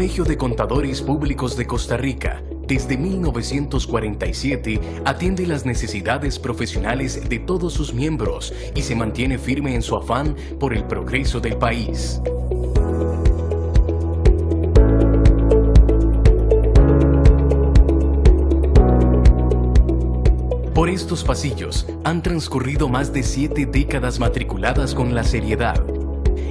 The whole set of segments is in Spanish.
Colegio de Contadores Públicos de Costa Rica, desde 1947, atiende las necesidades profesionales de todos sus miembros y se mantiene firme en su afán por el progreso del país. Por estos pasillos han transcurrido más de 7 décadas matriculadas con la seriedad,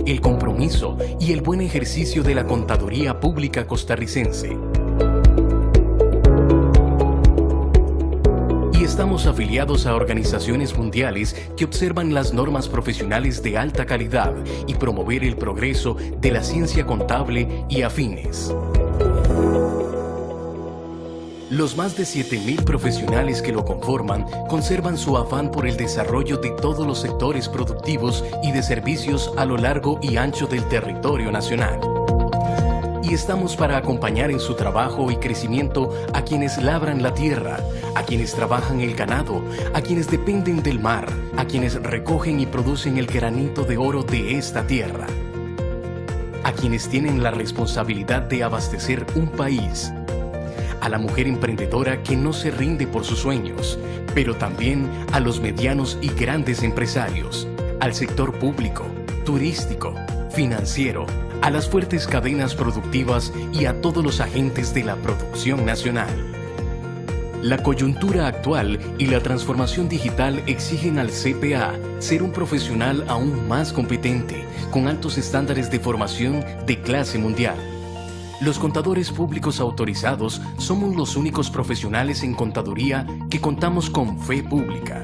el compromiso y el buen ejercicio de la contaduría pública costarricense. Y estamos afiliados a organizaciones mundiales que observan las normas profesionales de alta calidad y promover el progreso de la ciencia contable y afines. Los más de 7.000 profesionales que lo conforman conservan su afán por el desarrollo de todos los sectores productivos y de servicios a lo largo y ancho del territorio nacional. Y estamos para acompañar en su trabajo y crecimiento a quienes labran la tierra, a quienes trabajan el ganado, a quienes dependen del mar, a quienes recogen y producen el granito de oro de esta tierra, a quienes tienen la responsabilidad de abastecer un país, a la mujer emprendedora que no se rinde por sus sueños, pero también a los medianos y grandes empresarios, al sector público, turístico, financiero, a las fuertes cadenas productivas y a todos los agentes de la producción nacional. La coyuntura actual y la transformación digital exigen al CPA ser un profesional aún más competente, con altos estándares de formación de clase mundial. Los contadores públicos autorizados somos los únicos profesionales en contaduría que contamos con fe pública.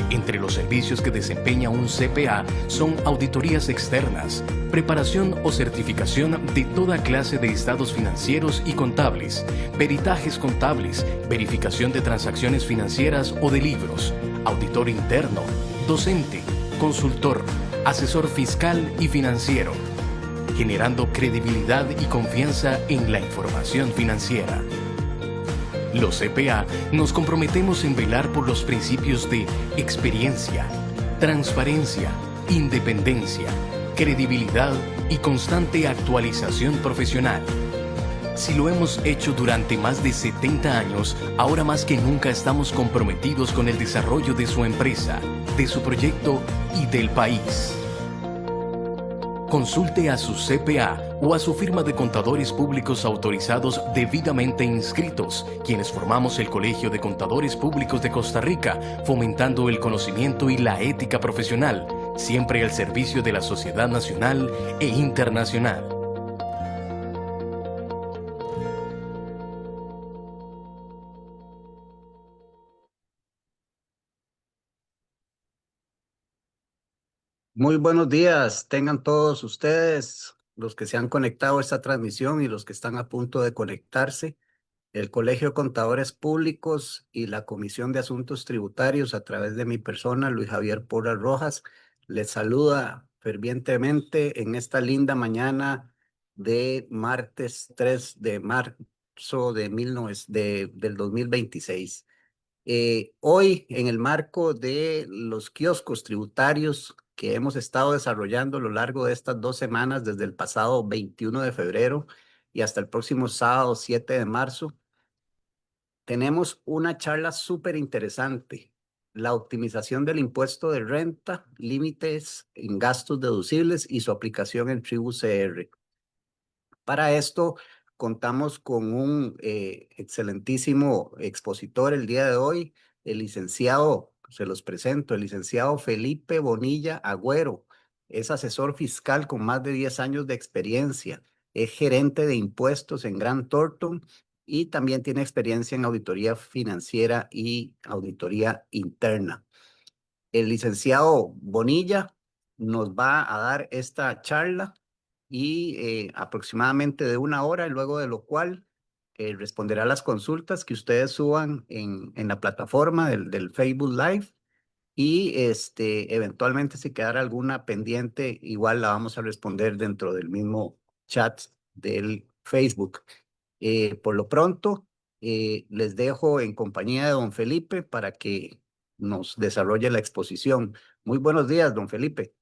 Entre los servicios que desempeña un CPA son auditorías externas, preparación o certificación de toda clase de estados financieros y contables, peritajes contables, verificación de transacciones financieras o de libros, auditor interno, docente, consultor, asesor fiscal y financiero, generando credibilidad y confianza en la información financiera. Los CPA nos comprometemos en velar por los principios de experiencia, transparencia, independencia, credibilidad y constante actualización profesional. Si lo hemos hecho durante más de 70 años, ahora más que nunca estamos comprometidos con el desarrollo de su empresa, de su proyecto y del país. Consulte a su CPA o a su firma de contadores públicos autorizados debidamente inscritos, quienes formamos el Colegio de Contadores Públicos de Costa Rica, fomentando el conocimiento y la ética profesional, siempre al servicio de la sociedad nacional e internacional. Muy buenos días, tengan todos ustedes, los que se han conectado a esta transmisión y los que están a punto de conectarse. El Colegio de Contadores Públicos y la Comisión de Asuntos Tributarios, a través de mi persona, Luis Javier Porras Rojas, les saluda fervientemente en esta linda mañana de martes 3 de marzo del 2026. Hoy, en el marco de los kioscos tributarios que hemos estado desarrollando a lo largo de estas 2 semanas, desde el pasado 21 de febrero y hasta el próximo sábado 7 de marzo, tenemos una charla súper interesante: la optimización del impuesto de renta, límites en gastos deducibles y su aplicación en Tribu CR. Para esto contamos con un excelentísimo expositor el día de hoy, el licenciado, se los presento, el licenciado Felipe Bonilla Agüero. Es asesor fiscal con más de 10 años de experiencia, es gerente de impuestos en Grant Thornton y también tiene experiencia en auditoría financiera y auditoría interna. El licenciado Bonilla nos va a dar esta charla y aproximadamente de 1 hora, luego de lo cual responderá las consultas que ustedes suban en la plataforma del Facebook Live, y eventualmente si quedara alguna pendiente, igual la vamos a responder dentro del mismo chat del Facebook. Por lo pronto, les dejo en compañía de don Felipe para que nos desarrolle la exposición. Muy buenos días, don Felipe.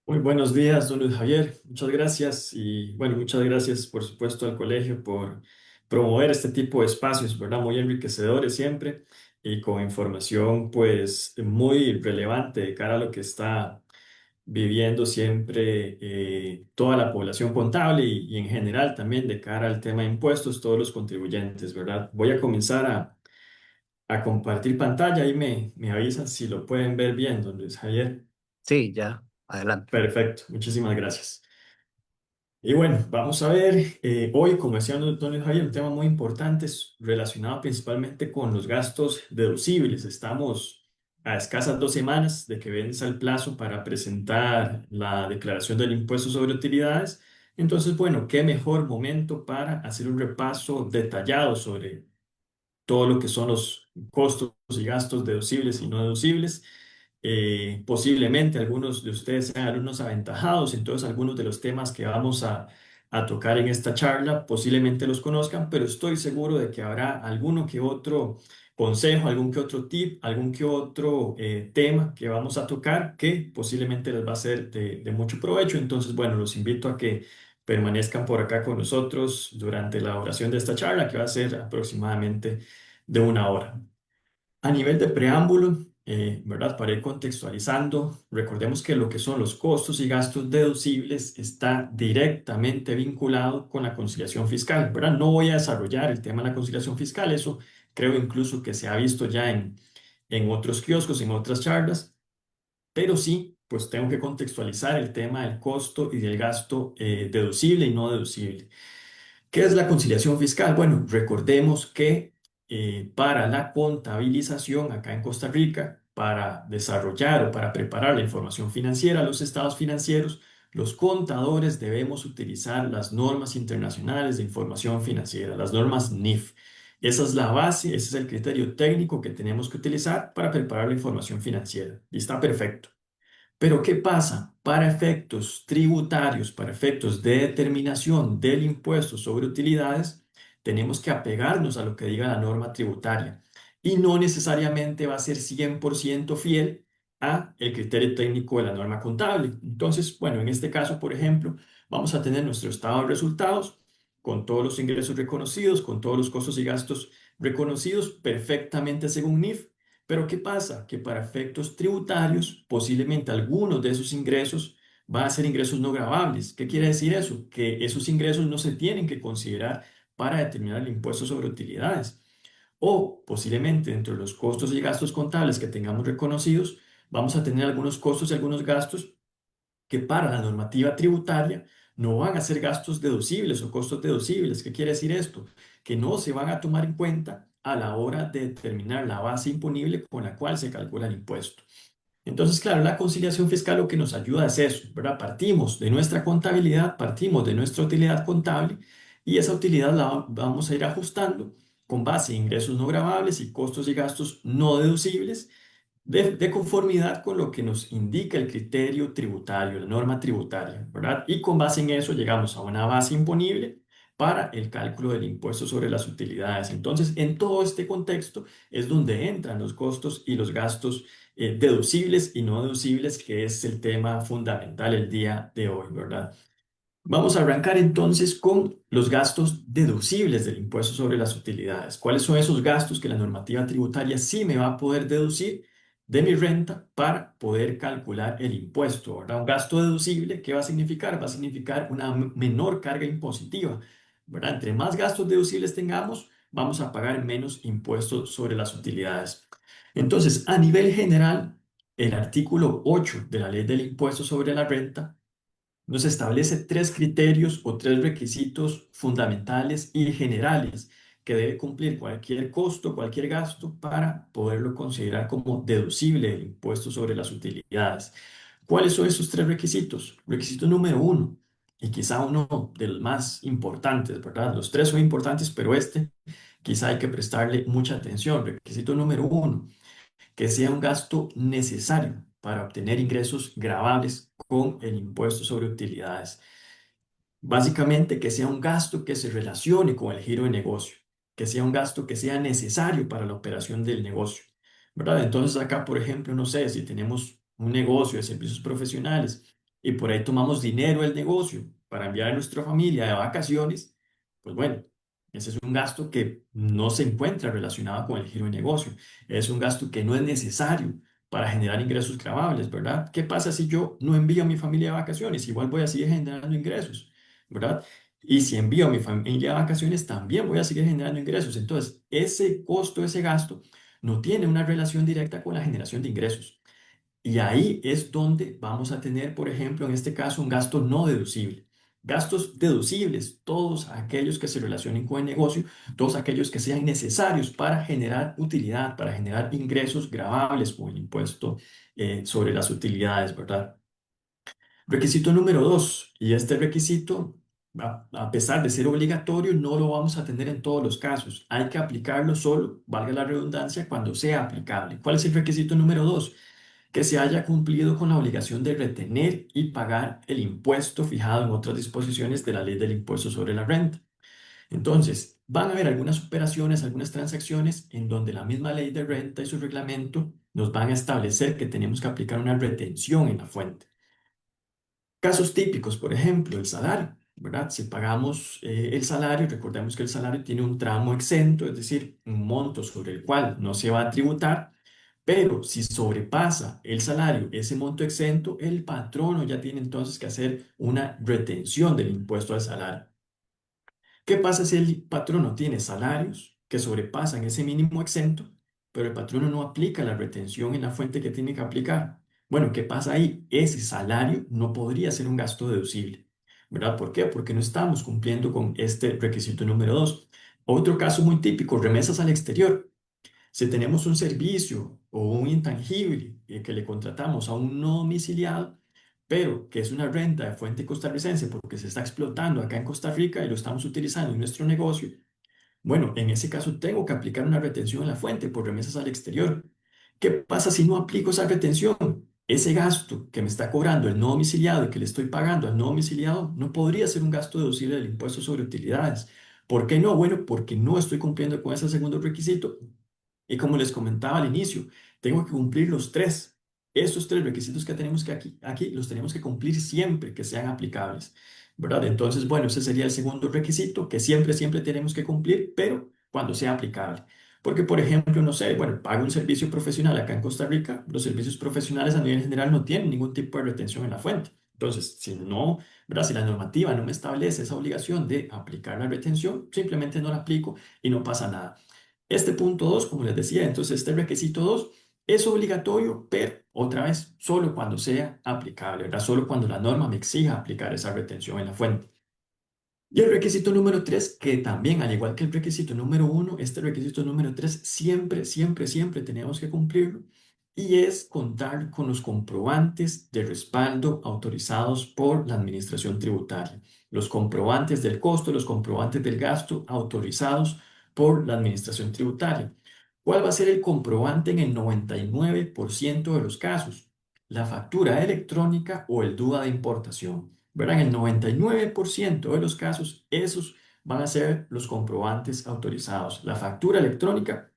Muy buenos días, don Luis Javier. Muchas gracias y bueno, muchas gracias por supuesto al colegio por promover este tipo de espacios, ¿verdad? Muy enriquecedores siempre y con información pues muy relevante de cara a lo que está viviendo siempre toda la población contable y en general también de cara al tema de impuestos, todos los contribuyentes, ¿verdad? Voy a comenzar a compartir pantalla y me avisan si lo pueden ver bien, don Luis Javier. Sí, ya, adelante. Perfecto, muchísimas gracias. Y bueno, vamos a ver, hoy, como decía Antonio Javier, un tema muy importante es relacionado principalmente con los gastos deducibles. Estamos a escasas 2 semanas de que vence el plazo para presentar la declaración del impuesto sobre utilidades. Entonces, bueno, qué mejor momento para hacer un repaso detallado sobre todo lo que son los costos y gastos deducibles y no deducibles. Posiblemente algunos de ustedes sean alumnos aventajados, entonces algunos de los temas que vamos a tocar en esta charla posiblemente los conozcan, pero estoy seguro de que habrá alguno que otro consejo, algún que otro tip, algún que otro tema que vamos a tocar que posiblemente les va a ser de mucho provecho. Entonces, bueno, los invito a que permanezcan por acá con nosotros durante la duración de esta charla, que va a ser aproximadamente de 1 hora. A nivel de preámbulo, ¿verdad? Para ir contextualizando, recordemos que lo que son los costos y gastos deducibles está directamente vinculado con la conciliación fiscal, ¿verdad? No voy a desarrollar el tema de la conciliación fiscal, eso creo incluso que se ha visto ya en otros kioscos, en otras charlas, pero sí, pues tengo que contextualizar el tema del costo y del gasto deducible y no deducible. ¿Qué es la conciliación fiscal? Bueno, recordemos que para la contabilización acá en Costa Rica, para desarrollar o para preparar la información financiera a los estados financieros, los contadores debemos utilizar las normas internacionales de información financiera, las normas NIF. Esa es la base, ese es el criterio técnico que tenemos que utilizar para preparar la información financiera. Y está perfecto. Pero ¿qué pasa? Para efectos tributarios, para efectos de determinación del impuesto sobre utilidades, tenemos que apegarnos a lo que diga la norma tributaria y no necesariamente va a ser 100% fiel a el criterio técnico de la norma contable. Entonces, bueno, en este caso, por ejemplo, vamos a tener nuestro estado de resultados con todos los ingresos reconocidos, con todos los costos y gastos reconocidos perfectamente según NIF. Pero ¿qué pasa? Que para efectos tributarios, posiblemente algunos de esos ingresos van a ser ingresos no gravables. ¿Qué quiere decir eso? Que esos ingresos no se tienen que considerar para determinar el impuesto sobre utilidades. O posiblemente dentro de los costos y gastos contables que tengamos reconocidos, vamos a tener algunos costos y algunos gastos que para la normativa tributaria no van a ser gastos deducibles o costos deducibles. ¿Qué quiere decir esto? Que no se van a tomar en cuenta a la hora de determinar la base imponible con la cual se calcula el impuesto. Entonces, claro, la conciliación fiscal lo que nos ayuda es eso, ¿verdad? Partimos de nuestra contabilidad, partimos de nuestra utilidad contable y esa utilidad la vamos a ir ajustando con base en ingresos no gravables y costos y gastos no deducibles de conformidad con lo que nos indica el criterio tributario, la norma tributaria, ¿verdad? Y con base en eso llegamos a una base imponible para el cálculo del impuesto sobre las utilidades. Entonces, en todo este contexto es donde entran los costos y los gastos deducibles y no deducibles, que es el tema fundamental el día de hoy, ¿verdad? Vamos a arrancar entonces con los gastos deducibles del impuesto sobre las utilidades. ¿Cuáles son esos gastos que la normativa tributaria sí me va a poder deducir de mi renta para poder calcular el impuesto? ¿Verdad? Un gasto deducible, ¿qué va a significar? Va a significar una menor carga impositiva, ¿verdad? Entre más gastos deducibles tengamos, vamos a pagar menos impuestos sobre las utilidades. Entonces, a nivel general, el artículo 8 de la Ley del Impuesto sobre la Renta nos establece 3 criterios o 3 requisitos fundamentales y generales que debe cumplir cualquier costo, cualquier gasto para poderlo considerar como deducible del impuesto sobre las utilidades. ¿Cuáles son esos 3 requisitos? Requisito número uno, y quizá uno de los más importantes, ¿verdad? Los tres son importantes, pero este quizá hay que prestarle mucha atención. Requisito número uno, que sea un gasto necesario para obtener ingresos gravables con el impuesto sobre utilidades. Básicamente, que sea un gasto que se relacione con el giro de negocio, que sea un gasto que sea necesario para la operación del negocio, ¿verdad? Entonces acá, por ejemplo, no sé, si tenemos un negocio de servicios profesionales y por ahí tomamos dinero del negocio para enviar a nuestra familia de vacaciones, pues bueno, ese es un gasto que no se encuentra relacionado con el giro de negocio. Es un gasto que no es necesario para generar ingresos grabables, ¿verdad? ¿Qué pasa si yo no envío a mi familia de vacaciones? Igual voy a seguir generando ingresos, ¿verdad? Y si envío a mi familia de vacaciones, también voy a seguir generando ingresos. Entonces, ese costo, ese gasto, no tiene una relación directa con la generación de ingresos. Y ahí es donde vamos a tener, por ejemplo, en este caso, un gasto no deducible. Gastos deducibles, todos aquellos que se relacionen con el negocio, todos aquellos que sean necesarios para generar utilidad, para generar ingresos grabables con el impuesto sobre las utilidades, ¿verdad? Requisito número dos, y este requisito, a pesar de ser obligatorio, no lo vamos a tener en todos los casos. Hay que aplicarlo solo, valga la redundancia, cuando sea aplicable. ¿Cuál es el requisito número dos? Que se haya cumplido con la obligación de retener y pagar el impuesto fijado en otras disposiciones de la ley del impuesto sobre la renta. Entonces, van a haber algunas operaciones, algunas transacciones en donde la misma ley de renta y su reglamento nos van a establecer que tenemos que aplicar una retención en la fuente. Casos típicos, por ejemplo, el salario, ¿verdad? Si pagamos el salario, recordemos que el salario tiene un tramo exento, es decir, un monto sobre el cual no se va a tributar, pero si sobrepasa el salario ese monto exento, el patrono ya tiene entonces que hacer una retención del impuesto al salario. ¿Qué pasa si el patrono tiene salarios que sobrepasan ese mínimo exento, pero el patrono no aplica la retención en la fuente que tiene que aplicar? Bueno, ¿qué pasa ahí? Ese salario no podría ser un gasto deducible, ¿verdad? ¿Por qué? Porque no estamos cumpliendo con este requisito número dos. Otro caso muy típico, remesas al exterior. Si tenemos un servicio o un intangible que le contratamos a un no domiciliado, pero que es una renta de fuente costarricense porque se está explotando acá en Costa Rica y lo estamos utilizando en nuestro negocio, bueno, en ese caso tengo que aplicar una retención en la fuente por remesas al exterior. ¿Qué pasa si no aplico esa retención? Ese gasto que me está cobrando el no domiciliado y que le estoy pagando al no domiciliado no podría ser un gasto deducible del impuesto sobre utilidades. ¿Por qué no? Bueno, porque no estoy cumpliendo con ese segundo requisito. Y como les comentaba al inicio, tengo que cumplir los tres. Estos tres requisitos que tenemos que aquí los tenemos que cumplir siempre que sean aplicables, ¿verdad? Entonces, bueno, ese sería el segundo requisito que siempre tenemos que cumplir, pero cuando sea aplicable. Porque, por ejemplo, no sé, bueno, pago un servicio profesional acá en Costa Rica, los servicios profesionales a nivel general no tienen ningún tipo de retención en la fuente. Entonces, si no, ¿verdad? Si la normativa no me establece esa obligación de aplicar la retención, simplemente no la aplico y no pasa nada. Este punto 2, como les decía, entonces este requisito 2 es obligatorio, pero otra vez, solo cuando sea aplicable, ¿verdad? Solo cuando la norma me exija aplicar esa retención en la fuente. Y el requisito número 3, que también, al igual que el requisito número uno, este requisito número 3 siempre tenemos que cumplirlo, y es contar con los comprobantes de respaldo autorizados por la Administración Tributaria. Los comprobantes del costo, los comprobantes del gasto autorizados por la Administración Tributaria. ¿Cuál va a ser el comprobante en el 99% de los casos? La factura electrónica o el DUA de importación. ¿Verdad? En el 99% de los casos, esos van a ser los comprobantes autorizados. La factura electrónica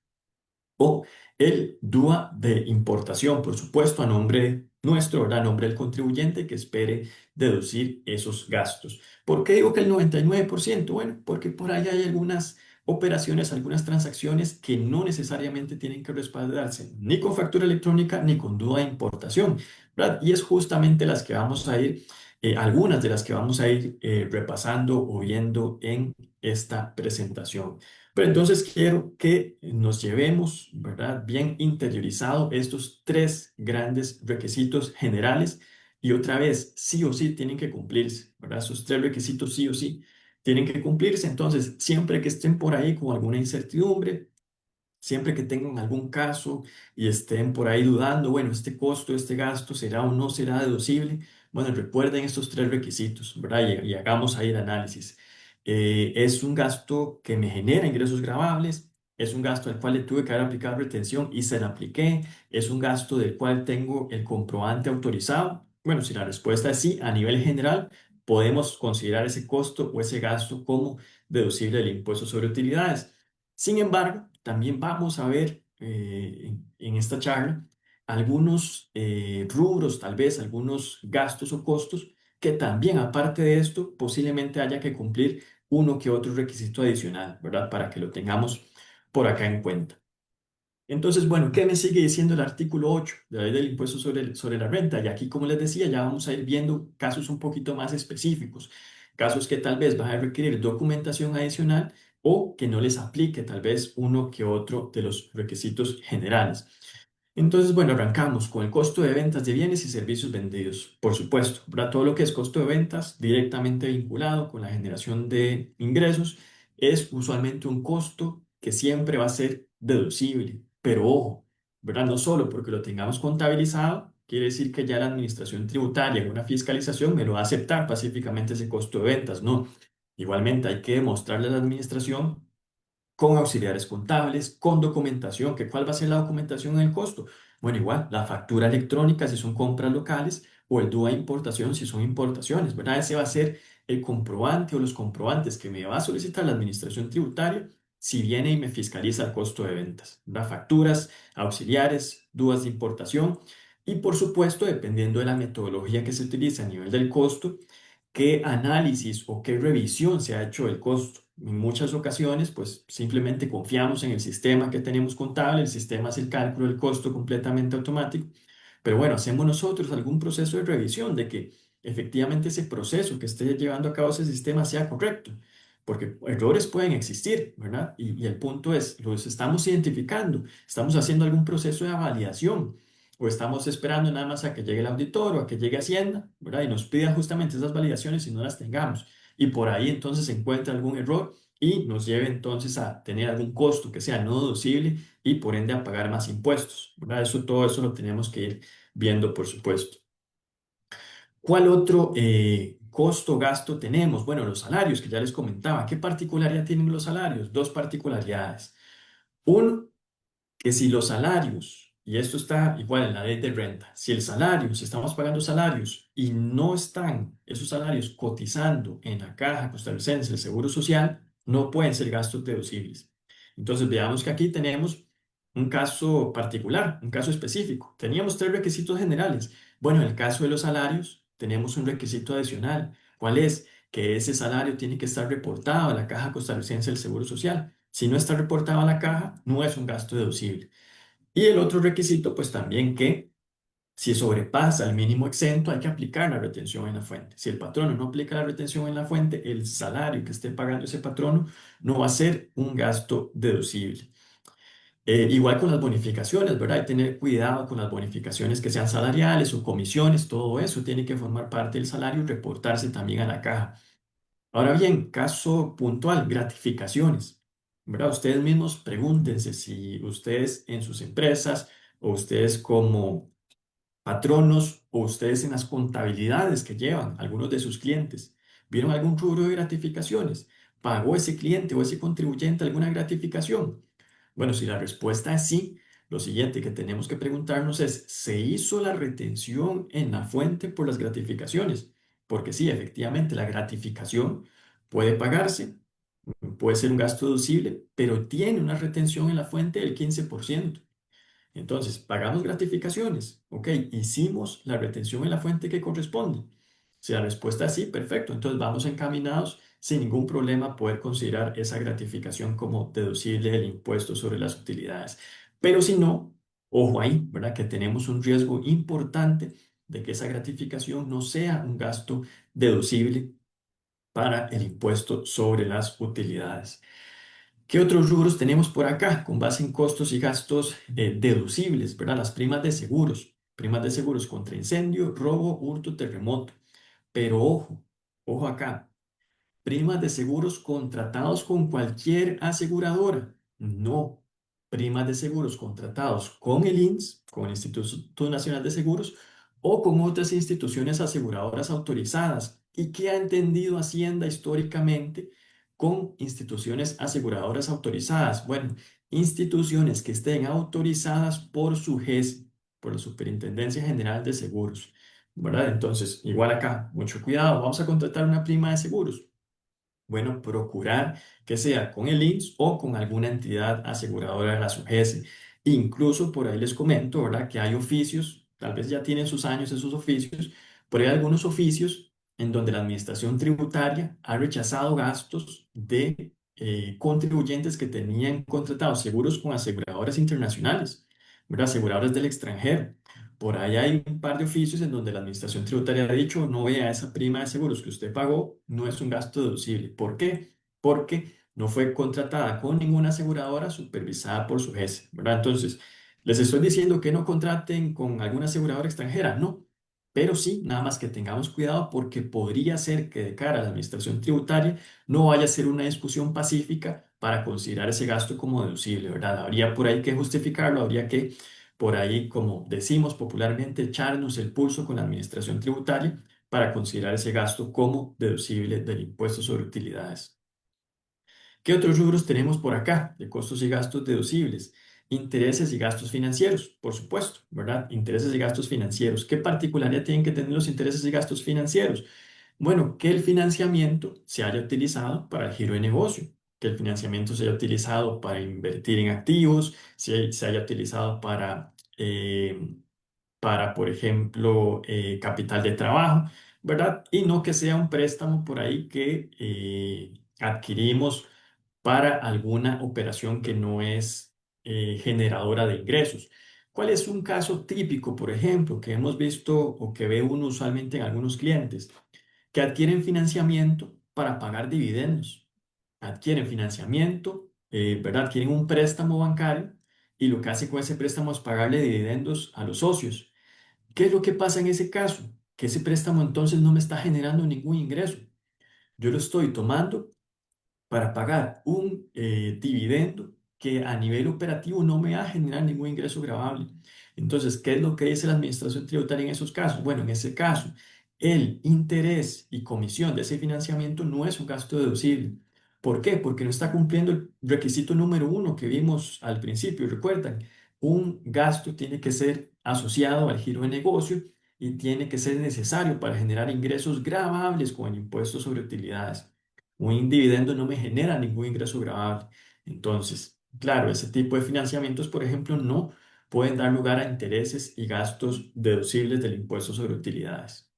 o el DUA de importación, por supuesto, a nombre nuestro, ¿verdad? A nombre del contribuyente que espere deducir esos gastos. ¿Por qué digo que el 99%? Bueno, porque por ahí hay algunas operaciones, algunas transacciones que no necesariamente tienen que respaldarse ni con factura electrónica ni con DUA de importación, ¿verdad? Y es justamente las que vamos a ir, algunas de las que vamos a ir repasando o viendo en esta presentación. Pero entonces quiero que nos llevemos, ¿verdad? Bien interiorizado estos tres grandes requisitos generales y otra vez, sí o sí tienen que cumplirse, ¿verdad? Esos tres requisitos sí o sí tienen que cumplirse. Entonces, siempre que estén por ahí con alguna incertidumbre, siempre que tengan algún caso y estén por ahí dudando, bueno, este costo, este gasto, ¿será o no será deducible? Bueno, recuerden estos tres requisitos, ¿verdad? Y hagamos ahí el análisis. Es un gasto que me genera ingresos grabables, es un gasto al cual le tuve que haber aplicado retención y se la apliqué, es un gasto del cual tengo el comprobante autorizado. Bueno, si la respuesta es sí, a nivel general, podemos considerar ese costo o ese gasto como deducible del impuesto sobre utilidades. Sin embargo, también vamos a ver en esta charla algunos rubros, tal vez algunos gastos o costos que también, aparte de esto, posiblemente haya que cumplir uno que otro requisito adicional, ¿verdad? Para que lo tengamos por acá en cuenta. Entonces, bueno, ¿qué me sigue diciendo el artículo 8 de la ley del impuesto sobre la renta? Y aquí, como les decía, ya vamos a ir viendo casos un poquito más específicos, casos que tal vez van a requerir documentación adicional o que no les aplique tal vez uno que otro de los requisitos generales. Entonces, bueno, arrancamos con el costo de ventas de bienes y servicios vendidos. Por supuesto, ¿verdad? Todo lo que es costo de ventas directamente vinculado con la generación de ingresos es usualmente un costo que siempre va a ser deducible. Pero ojo, ¿verdad? No solo porque lo tengamos contabilizado, quiere decir que ya la administración tributaria en una fiscalización me lo va a aceptar pacíficamente ese costo de ventas. No. Igualmente hay que demostrarle a la administración con auxiliares contables, con documentación, que cuál va a ser la documentación en el costo. Bueno, igual, la factura electrónica si son compras locales o el DUA importación si son importaciones, ¿verdad? Ese va a ser el comprobante o los comprobantes que me va a solicitar la administración tributaria si viene y me fiscaliza el costo de ventas, ¿verdad? Facturas, auxiliares, DUAs de importación y por supuesto, dependiendo de la metodología que se utilice a nivel del costo, qué análisis o qué revisión se ha hecho del costo. En muchas ocasiones, pues simplemente confiamos en el sistema que tenemos contable, el sistema hace el cálculo del costo completamente automático, pero bueno, hacemos nosotros algún proceso de revisión de que efectivamente ese proceso que esté llevando a cabo ese sistema sea correcto, porque errores pueden existir, ¿verdad? Y el punto es, los estamos identificando, estamos haciendo algún proceso de validación o estamos esperando nada más a que llegue el auditor o a que llegue Hacienda, ¿verdad? Y nos pidan justamente esas validaciones y no las tengamos. Y por ahí entonces se encuentra algún error y nos lleve entonces a tener algún costo que sea no deducible y por ende a pagar más impuestos, ¿verdad? Todo eso lo tenemos que ir viendo, por supuesto. ¿Cuál otro costo, gasto tenemos? Bueno, los salarios que ya les comentaba. ¿Qué particularidad tienen los salarios? Dos particularidades. Uno, que si los salarios, y esto está igual en la ley de renta, si el salario, si estamos pagando salarios y no están esos salarios cotizando en la Caja Costarricense del Seguro Social, no pueden ser gastos deducibles. Entonces veamos que aquí tenemos un caso particular, un caso específico. Teníamos tres requisitos generales. Bueno, en el caso de los salarios, tenemos un requisito adicional. ¿Cuál es? Que ese salario tiene que estar reportado a la Caja Costarricense del Seguro Social. Si no está reportado a la caja, no es un gasto deducible. Y el otro requisito, pues también que si sobrepasa el mínimo exento, hay que aplicar la retención en la fuente. Si el patrono no aplica la retención en la fuente, el salario que esté pagando ese patrono no va a ser un gasto deducible. Igual con las bonificaciones, ¿verdad? Hay que tener cuidado con las bonificaciones que sean salariales o comisiones, todo eso tiene que formar parte del salario y reportarse también a la caja. Ahora bien, caso puntual, gratificaciones. ¿Verdad? Ustedes mismos pregúntense si ustedes en sus empresas o ustedes como patronos o ustedes en las contabilidades que llevan algunos de sus clientes, ¿vieron algún rubro de gratificaciones? ¿Pagó ese cliente o ese contribuyente alguna gratificación? Bueno, si la respuesta es sí, lo siguiente que tenemos que preguntarnos es, ¿se hizo la retención en la fuente por las gratificaciones? Porque sí, efectivamente, la gratificación puede pagarse, puede ser un gasto deducible, pero tiene una retención en la fuente del 15%. Entonces, pagamos gratificaciones, ¿ok? Hicimos la retención en la fuente que corresponde. Si la respuesta es sí, perfecto. Entonces vamos encaminados sin ningún problema a poder considerar esa gratificación como deducible del impuesto sobre las utilidades. Pero si no, ojo ahí, ¿verdad? Que tenemos un riesgo importante de que esa gratificación no sea un gasto deducible para el impuesto sobre las utilidades. ¿Qué otros rubros tenemos por acá con base en costos y gastos deducibles, ¿verdad? Las primas de seguros contra incendio, robo, hurto, terremoto. Pero ojo, ojo acá, primas de seguros contratados con cualquier aseguradora. No, primas de seguros contratados con el INS, con el Instituto Nacional de Seguros, o con otras instituciones aseguradoras autorizadas. ¿Y qué ha entendido Hacienda históricamente con instituciones aseguradoras autorizadas? Bueno, instituciones que estén autorizadas por su GES, por la Superintendencia General de Seguros, ¿verdad? Entonces, igual acá, mucho cuidado, vamos a contratar una prima de seguros. Bueno, procurar que sea con el INS o con alguna entidad aseguradora de la SUGESE. Incluso por ahí les comento, ¿verdad? Que hay oficios, tal vez ya tienen sus años esos oficios, pero hay algunos oficios en donde la administración tributaria ha rechazado gastos de contribuyentes que tenían contratados seguros con aseguradoras internacionales, ¿verdad? Aseguradoras del extranjero. Por ahí hay un par de oficios en donde la administración tributaria ha dicho, no vea esa prima de seguros que usted pagó, no es un gasto deducible. ¿Por qué? Porque no fue contratada con ninguna aseguradora supervisada por su jefe, ¿verdad? Entonces, les estoy diciendo que no contraten con alguna aseguradora extranjera, no, pero sí, nada más que tengamos cuidado porque podría ser que de cara a la administración tributaria no vaya a ser una discusión pacífica para considerar ese gasto como deducible, ¿verdad? Habría por ahí que justificarlo, habría que por ahí, como decimos popularmente, echarnos el pulso con la administración tributaria para considerar ese gasto como deducible del impuesto sobre utilidades. ¿Qué otros rubros tenemos por acá de costos y gastos deducibles? Intereses y gastos financieros, por supuesto, ¿verdad? Intereses y gastos financieros. ¿Qué particularidad tienen que tener los intereses y gastos financieros? Bueno, que el financiamiento se haya utilizado para el giro de negocio, que el financiamiento se haya utilizado para invertir en activos, se haya utilizado para, por ejemplo, capital de trabajo, ¿verdad? Y no que sea un préstamo por ahí que adquirimos para alguna operación que no es generadora de ingresos. ¿Cuál es un caso típico, por ejemplo, que hemos visto o que ve uno usualmente en algunos clientes? Que adquieren financiamiento para pagar dividendos. Adquieren financiamiento, ¿verdad? Adquieren un préstamo bancario y lo que hace con ese préstamo es pagarle dividendos a los socios. ¿Qué es lo que pasa en ese caso? Que ese préstamo entonces no me está generando ningún ingreso. Yo lo estoy tomando para pagar un dividendo que a nivel operativo no me va a generar ningún ingreso gravable. Entonces, ¿qué es lo que dice la administración tributaria en esos casos? Bueno, en ese caso, el interés y comisión de ese financiamiento no es un gasto deducible. ¿Por qué? Porque no está cumpliendo el requisito número uno que vimos al principio. Recuerdan, un gasto tiene que ser asociado al giro de negocio y tiene que ser necesario para generar ingresos gravables con el impuesto sobre utilidades. Un dividendo no me genera ningún ingreso gravable. Entonces, claro, ese tipo de financiamientos, por ejemplo, no pueden dar lugar a intereses y gastos deducibles del impuesto sobre utilidades.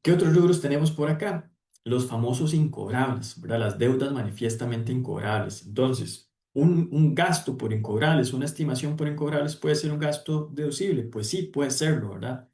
¿Qué otros rubros tenemos por acá? Los famosos incobrables, ¿verdad? Las deudas manifiestamente incobrables. Entonces, un gasto por incobrables, una estimación por incobrables puede ser un gasto deducible. Pues sí, puede serlo, ¿verdad?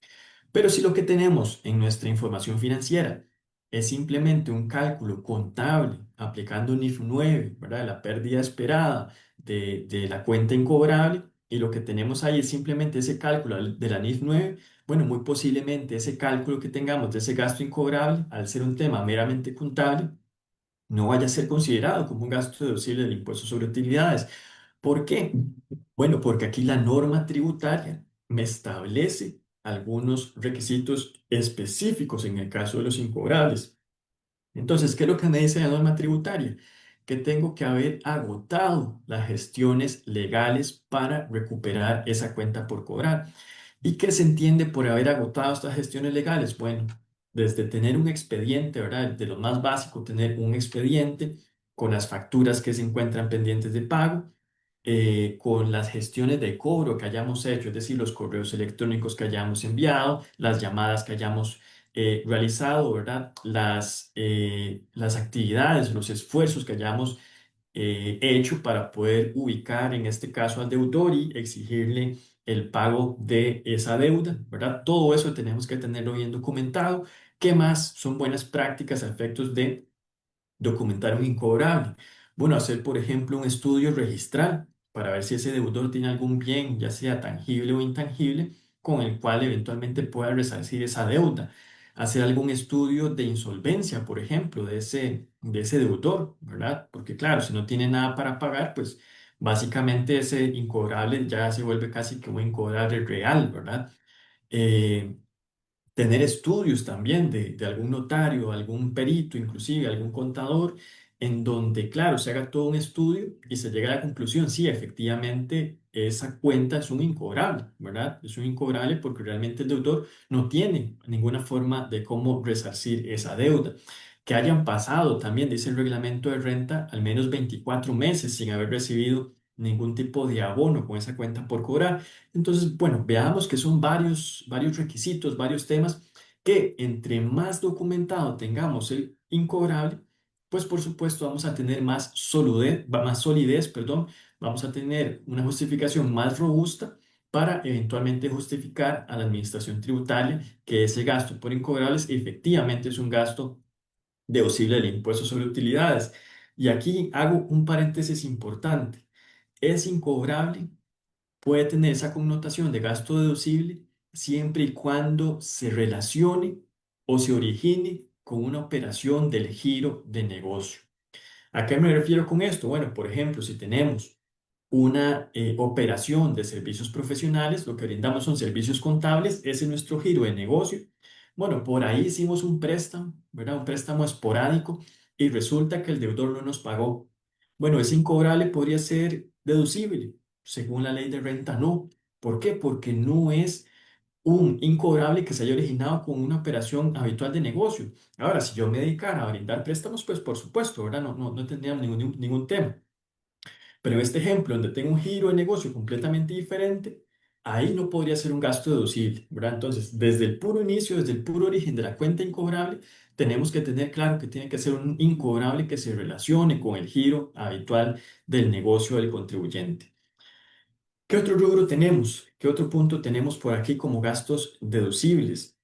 Pero si lo que tenemos en nuestra información financiera es simplemente un cálculo contable aplicando un IF 9, ¿verdad? La pérdida esperada de la cuenta incobrable, y lo que tenemos ahí es simplemente ese cálculo de la NIF 9, bueno, muy posiblemente ese cálculo que tengamos de ese gasto incobrable, al ser un tema meramente contable, no vaya a ser considerado como un gasto deducible del impuesto sobre utilidades. ¿Por qué? Bueno, porque aquí la norma tributaria me establece algunos requisitos específicos en el caso de los incobrables. Entonces, ¿qué es lo que me dice la norma tributaria? Que tengo que haber agotado las gestiones legales para recuperar esa cuenta por cobrar. ¿Y qué se entiende por haber agotado estas gestiones legales? Bueno, desde tener un expediente, ¿verdad? De lo más básico, tener un expediente con las facturas que se encuentran pendientes de pago, con las gestiones de cobro que hayamos hecho, es decir, los correos electrónicos que hayamos enviado, las llamadas que hayamos realizado, ¿verdad? Las actividades, los esfuerzos que hayamos hecho para poder ubicar en este caso al deudor y exigirle el pago de esa deuda, ¿verdad? Todo eso tenemos que tenerlo bien documentado. ¿Qué más son buenas prácticas a efectos de documentar un incobrable? Bueno, hacer, por ejemplo, un estudio registral para ver si ese deudor tiene algún bien, ya sea tangible o intangible, con el cual eventualmente pueda resarcir esa deuda. Hacer algún estudio de insolvencia, por ejemplo, de ese deudor, ¿verdad? Porque claro, si no tiene nada para pagar, pues básicamente ese incobrable ya se vuelve casi que un incobrable real, ¿verdad? Eh, Tener estudios también de algún notario, algún perito, inclusive algún contador, en donde, claro, se haga todo un estudio y se llegue a la conclusión, sí, efectivamente, esa cuenta es un incobrable, ¿verdad? Es un incobrable porque realmente el deudor no tiene ninguna forma de cómo resarcir esa deuda. Que hayan pasado también, dice el reglamento de renta, al menos 24 meses sin haber recibido ningún tipo de abono con esa cuenta por cobrar. Entonces, bueno, veamos que son varios requisitos, varios temas que entre más documentado tengamos el incobrable, pues por supuesto vamos a tener más solidez, perdón, vamos a tener una justificación más robusta para eventualmente justificar a la administración tributaria que ese gasto por incobrables efectivamente es un gasto deducible del impuesto sobre utilidades. Y aquí hago un paréntesis importante. Es incobrable, puede tener esa connotación de gasto deducible siempre y cuando se relacione o se origine con una operación del giro de negocio. ¿A qué me refiero con esto? Bueno, por ejemplo, si tenemos una operación de servicios profesionales, lo que brindamos son servicios contables, ese es nuestro giro de negocio. Bueno, por ahí hicimos un préstamo, ¿verdad? Un préstamo esporádico y resulta que el deudor no nos pagó. Bueno, ese incobrable podría ser deducible, según la ley de renta no. ¿Por qué? Porque no es un incobrable que se haya originado con una operación habitual de negocio. Ahora, si yo me dedicara a brindar préstamos, pues por supuesto, ¿verdad? No tendría ningún tema. Pero en este ejemplo, donde tengo un giro de negocio completamente diferente, ahí no podría ser un gasto deducible, ¿verdad? Entonces, desde el puro inicio, desde el puro origen de la cuenta incobrable, tenemos que tener claro que tiene que ser un incobrable que se relacione con el giro habitual del negocio del contribuyente. ¿Qué otro rubro tenemos? ¿Qué otro punto tenemos por aquí como gastos deducibles?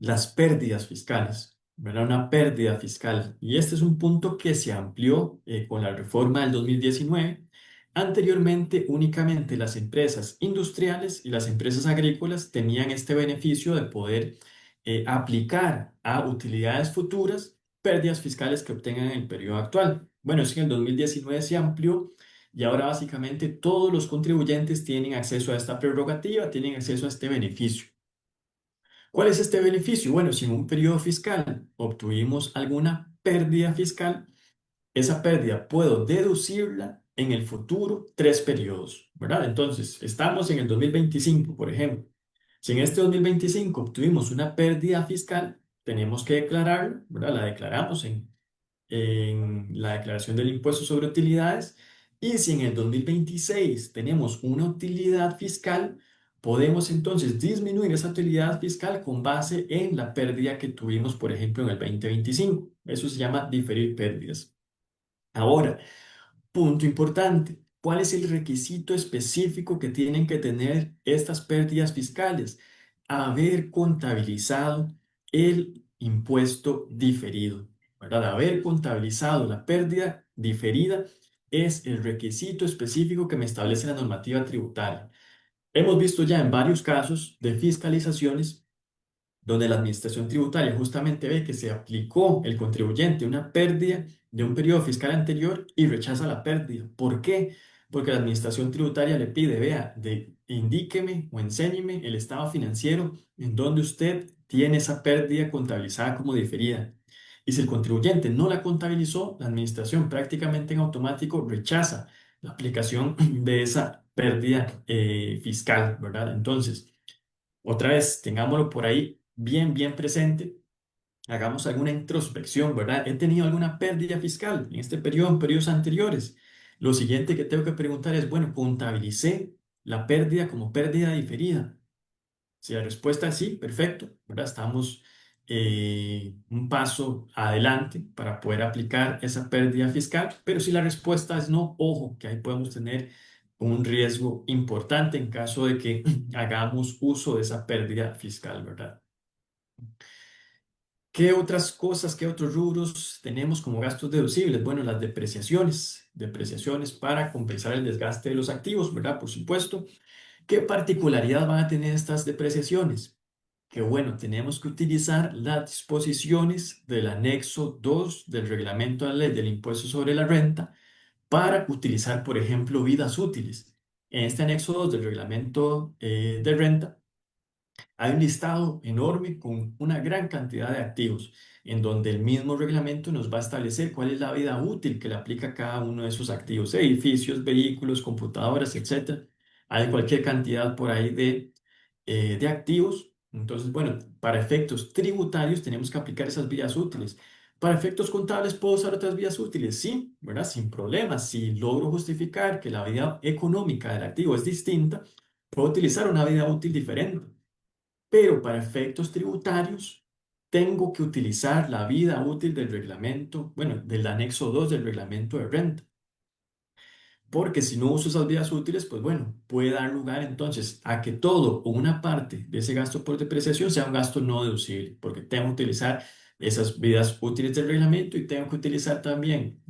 Las pérdidas fiscales, ¿verdad? Una pérdida fiscal. Y este es un punto que se amplió con la reforma del 2019. Anteriormente, únicamente las empresas industriales y las empresas agrícolas tenían este beneficio de poder aplicar a utilidades futuras pérdidas fiscales que obtengan en el periodo actual. Bueno, eso en el 2019 se amplió y ahora básicamente todos los contribuyentes tienen acceso a esta prerrogativa, tienen acceso a este beneficio. ¿Cuál es este beneficio? Bueno, si en un periodo fiscal obtuvimos alguna pérdida fiscal, esa pérdida puedo deducirla en el futuro 3 periodos, ¿verdad? Entonces, estamos en el 2025, por ejemplo. Si en este 2025 obtuvimos una pérdida fiscal, tenemos que declararla, ¿verdad? La declaramos en la declaración del impuesto sobre utilidades. Y si en el 2026 tenemos una utilidad fiscal, podemos entonces disminuir esa utilidad fiscal con base en la pérdida que tuvimos, por ejemplo, en el 2025. Eso se llama diferir pérdidas. Ahora, punto importante. ¿Cuál es el requisito específico que tienen que tener estas pérdidas fiscales? Haber contabilizado el impuesto diferido, ¿verdad? Haber contabilizado la pérdida diferida es el requisito específico que me establece la normativa tributaria. Hemos visto ya en varios casos de fiscalizaciones donde la administración tributaria justamente ve que se aplicó el contribuyente una pérdida de un periodo fiscal anterior y rechaza la pérdida. ¿Por qué? Porque la administración tributaria le pide, vea, indíqueme o enséñeme el estado financiero en donde usted tiene esa pérdida contabilizada como diferida. Y si el contribuyente no la contabilizó, la administración prácticamente en automático rechaza la aplicación de esa pérdida fiscal, ¿verdad? Entonces, otra vez, tengámoslo por ahí bien presente. Hagamos alguna introspección, ¿verdad? ¿He tenido alguna pérdida fiscal en este periodo, en periodos anteriores? Lo siguiente que tengo que preguntar es, bueno, ¿contabilicé la pérdida como pérdida diferida? Si la respuesta es sí, perfecto, ¿verdad? Estamos un paso adelante para poder aplicar esa pérdida fiscal, pero si la respuesta es no, ojo, que ahí podemos tener un riesgo importante en caso de que hagamos uso de esa pérdida fiscal, ¿verdad? ¿Qué otras cosas, qué otros rubros tenemos como gastos deducibles? Bueno, las depreciaciones para compensar el desgaste de los activos, ¿verdad? Por supuesto. ¿Qué particularidad van a tener estas depreciaciones? Que bueno, tenemos que utilizar las disposiciones del anexo 2 del reglamento de la ley del impuesto sobre la renta para utilizar, por ejemplo, vidas útiles. En este anexo 2 del reglamento de renta hay un listado enorme con una gran cantidad de activos, en donde el mismo reglamento nos va a establecer cuál es la vida útil que le aplica a cada uno de esos activos, edificios, vehículos, computadoras, etcétera. Hay cualquier cantidad por ahí de activos. Entonces, bueno, para efectos tributarios tenemos que aplicar esas vidas útiles. Para efectos contables, ¿puedo usar otras vías útiles? Sí, ¿verdad? Sin problemas. Si logro justificar que la vida económica del activo es distinta, puedo utilizar una vida útil diferente. Pero para efectos tributarios, tengo que utilizar la vida útil del reglamento, bueno, del anexo 2 del reglamento de renta. Porque si no uso esas vidas útiles, pues bueno, puede dar lugar entonces a que todo o una parte de ese gasto por depreciación sea un gasto no deducible, porque tengo que utilizar esas vidas útiles del reglamento y tengo que utilizar también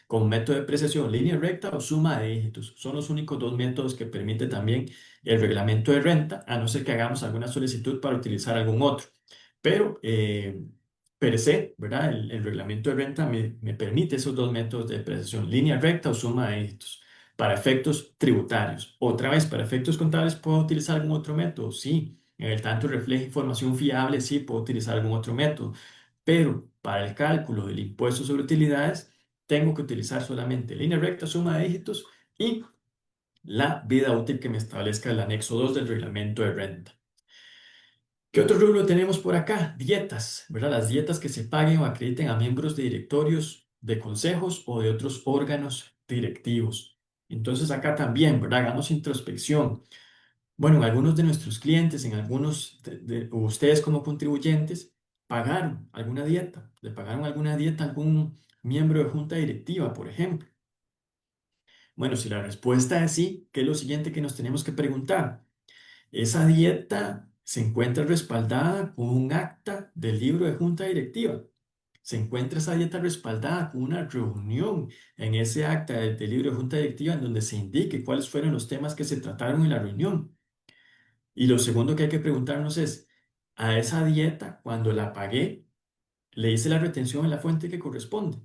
como método de depreciación línea recta o suma de dígitos. Son los únicos dos métodos que permite también el reglamento de renta, a no ser que hagamos alguna solicitud para utilizar algún otro. Pero per se, ¿verdad? El reglamento de renta me permite esos dos métodos de depreciación, línea recta o suma de dígitos, para efectos tributarios. Otra vez, para efectos contables, ¿puedo utilizar algún otro método? Sí. En el tanto refleja información fiable, sí, puedo utilizar algún otro método. Pero para el cálculo del impuesto sobre utilidades, tengo que utilizar solamente línea recta, suma de dígitos y la vida útil que me establezca el anexo 2 del reglamento de renta. ¿Qué otro rubro tenemos por acá? Dietas, ¿verdad? Las dietas que se paguen o acrediten a miembros de directorios, de consejos o de otros órganos directivos. Entonces acá también, ¿verdad? Hagamos introspección. Bueno, en algunos de nuestros clientes, en algunos de ustedes como contribuyentes, pagaron alguna dieta, le pagaron alguna dieta a algún miembro de junta directiva, por ejemplo. Bueno, si la respuesta es sí, ¿qué es lo siguiente que nos tenemos que preguntar? Esa dieta se encuentra respaldada con un acta del libro de junta directiva. Se encuentra esa dieta respaldada con una reunión en ese acta del libro de junta directiva en donde se indique cuáles fueron los temas que se trataron en la reunión. Y lo segundo que hay que preguntarnos es, a esa dieta, cuando la pagué, le hice la retención en la fuente que corresponde.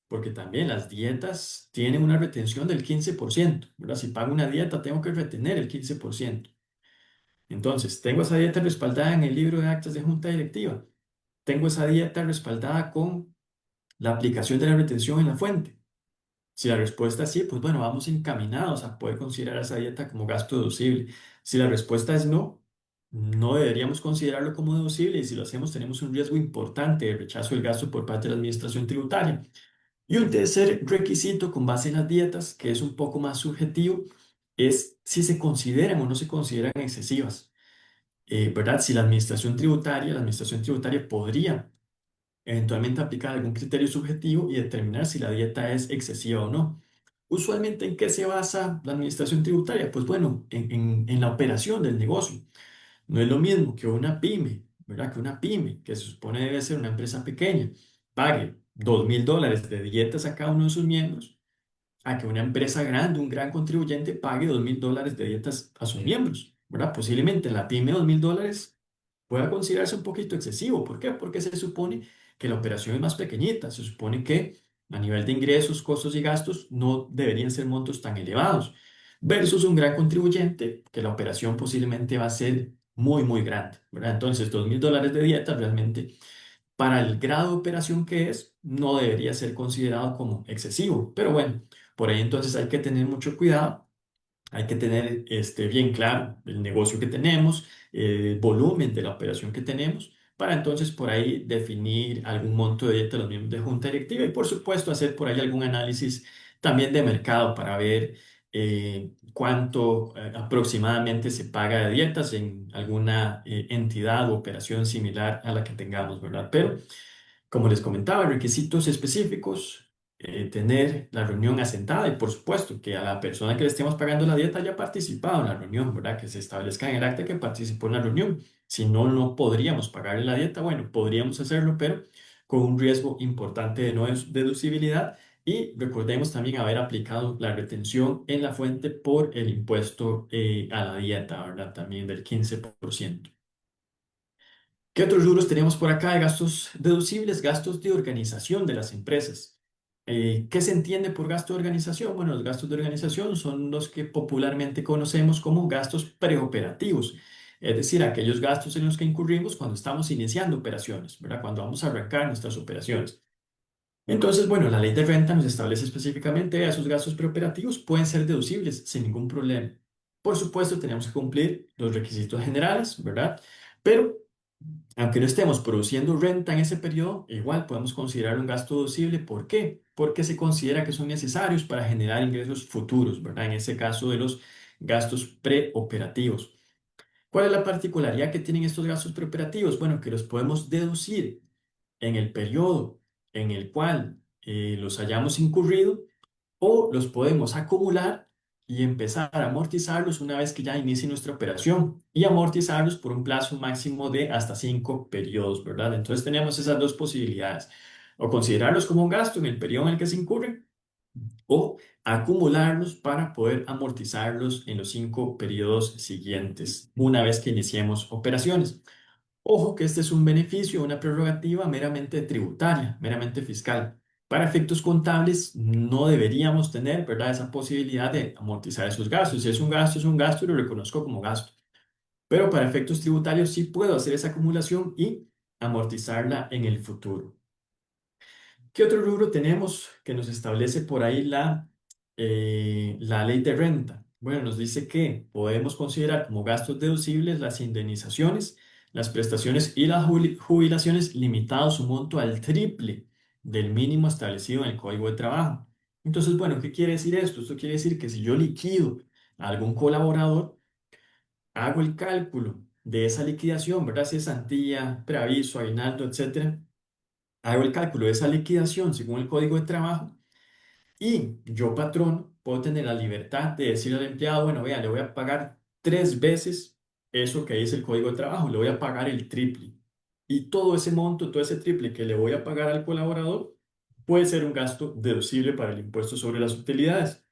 Porque también las dietas tienen una retención del 15%, ¿verdad? Si pago una dieta, tengo que retener el 15%. Entonces, tengo esa dieta respaldada en el libro de actas de junta directiva. Tengo esa dieta respaldada con la aplicación de la retención en la fuente. Si la respuesta es sí, pues bueno, vamos encaminados a poder considerar esa dieta como gasto deducible. Si la respuesta es no, no deberíamos considerarlo como deducible y si lo hacemos tenemos un riesgo importante de rechazo del gasto por parte de la administración tributaria. Y un tercer requisito con base en las dietas, que es un poco más subjetivo, es si se consideran o no se consideran excesivas. ¿Verdad? Si la administración tributaria podría eventualmente aplicar algún criterio subjetivo y determinar si la dieta es excesiva o no. Usualmente, ¿en qué se basa la administración tributaria? Pues bueno, en la operación del negocio. No es lo mismo que una pyme, ¿verdad? Que una pyme, que se supone debe ser una empresa pequeña, pague $2.000 de dietas a cada uno de sus miembros, a que una empresa grande, un gran contribuyente, pague $2.000 de dietas a sus miembros, ¿verdad? Posiblemente en la pyme $2.000 pueda considerarse un poquito excesivo. ¿Por qué? Porque se supone que la operación es más pequeñita, se supone que a nivel de ingresos, costos y gastos no deberían ser montos tan elevados, versus un gran contribuyente que la operación posiblemente va a ser muy, muy grande, ¿verdad? Entonces, $2.000 de dieta realmente para el grado de operación que es, no debería ser considerado como excesivo. Pero bueno, por ahí entonces hay que tener mucho cuidado, hay que tener bien claro el negocio que tenemos, el volumen de la operación que tenemos, para entonces por ahí definir algún monto de dieta de los miembros de junta directiva y por supuesto hacer por ahí algún análisis también de mercado para ver cuánto aproximadamente se paga de dietas en alguna entidad o operación similar a la que tengamos, ¿verdad? Pero como les comentaba, requisitos específicos, tener la reunión asentada y por supuesto que a la persona que le estemos pagando la dieta haya participado en la reunión, ¿verdad? Que se establezca en el acta que participó en la reunión. Si no, no podríamos pagarle la dieta. Bueno, podríamos hacerlo, pero con un riesgo importante de no deducibilidad. Y recordemos también haber aplicado la retención en la fuente por el impuesto a la dieta, ¿verdad? También del 15%. ¿Qué otros rubros tenemos por acá de gastos deducibles? Gastos de organización de las empresas. ¿Qué se entiende por gasto de organización? Bueno, los gastos de organización son los que popularmente conocemos como gastos preoperativos, es decir, aquellos gastos en los que incurrimos cuando estamos iniciando operaciones, ¿verdad? Cuando vamos a arrancar nuestras operaciones. Entonces, bueno, la ley de renta nos establece específicamente esos gastos preoperativos pueden ser deducibles sin ningún problema. Por supuesto, tenemos que cumplir los requisitos generales, ¿verdad? Pero Aunque no estemos produciendo renta en ese periodo, igual podemos considerar un gasto deducible. ¿Por qué? Porque se considera que son necesarios para generar ingresos futuros, ¿verdad? En ese caso de los gastos preoperativos. ¿Cuál es la particularidad que tienen estos gastos preoperativos? Bueno, que los podemos deducir en el periodo en el cual los hayamos incurrido, o los podemos acumular y empezar a amortizarlos una vez que ya inicie nuestra operación, y amortizarlos por un plazo máximo de hasta 5 periodos, ¿verdad? Entonces tenemos esas dos posibilidades: o considerarlos como un gasto en el periodo en el que se incurren, o acumularlos para poder amortizarlos en los 5 periodos siguientes, una vez que iniciemos operaciones. Ojo que este es un beneficio, una prerrogativa meramente tributaria, meramente fiscal. Para efectos contables no deberíamos tener, ¿verdad?, esa posibilidad de amortizar esos gastos. Si es un gasto y lo reconozco como gasto. Pero para efectos tributarios sí puedo hacer esa acumulación y amortizarla en el futuro. ¿Qué otro rubro tenemos que nos establece por ahí la ley de renta? Bueno, nos dice que podemos considerar como gastos deducibles las indemnizaciones, las prestaciones y las jubilaciones, limitados su monto al triple del mínimo establecido en el Código de Trabajo. Entonces, bueno, ¿qué quiere decir esto? Esto quiere decir que si yo liquido a algún colaborador, hago el cálculo de esa liquidación, ¿verdad? Si es cesantía, preaviso, aguinaldo, etcétera, hago el cálculo de esa liquidación según el Código de Trabajo, y yo, patrón, puedo tener la libertad de decirle al empleado: bueno, vea, le voy a pagar 3 veces eso que dice el Código de Trabajo, le voy a pagar el triple. Y todo ese monto, todo ese triple que le voy a pagar al colaborador, puede ser un gasto deducible para el impuesto sobre las utilidades.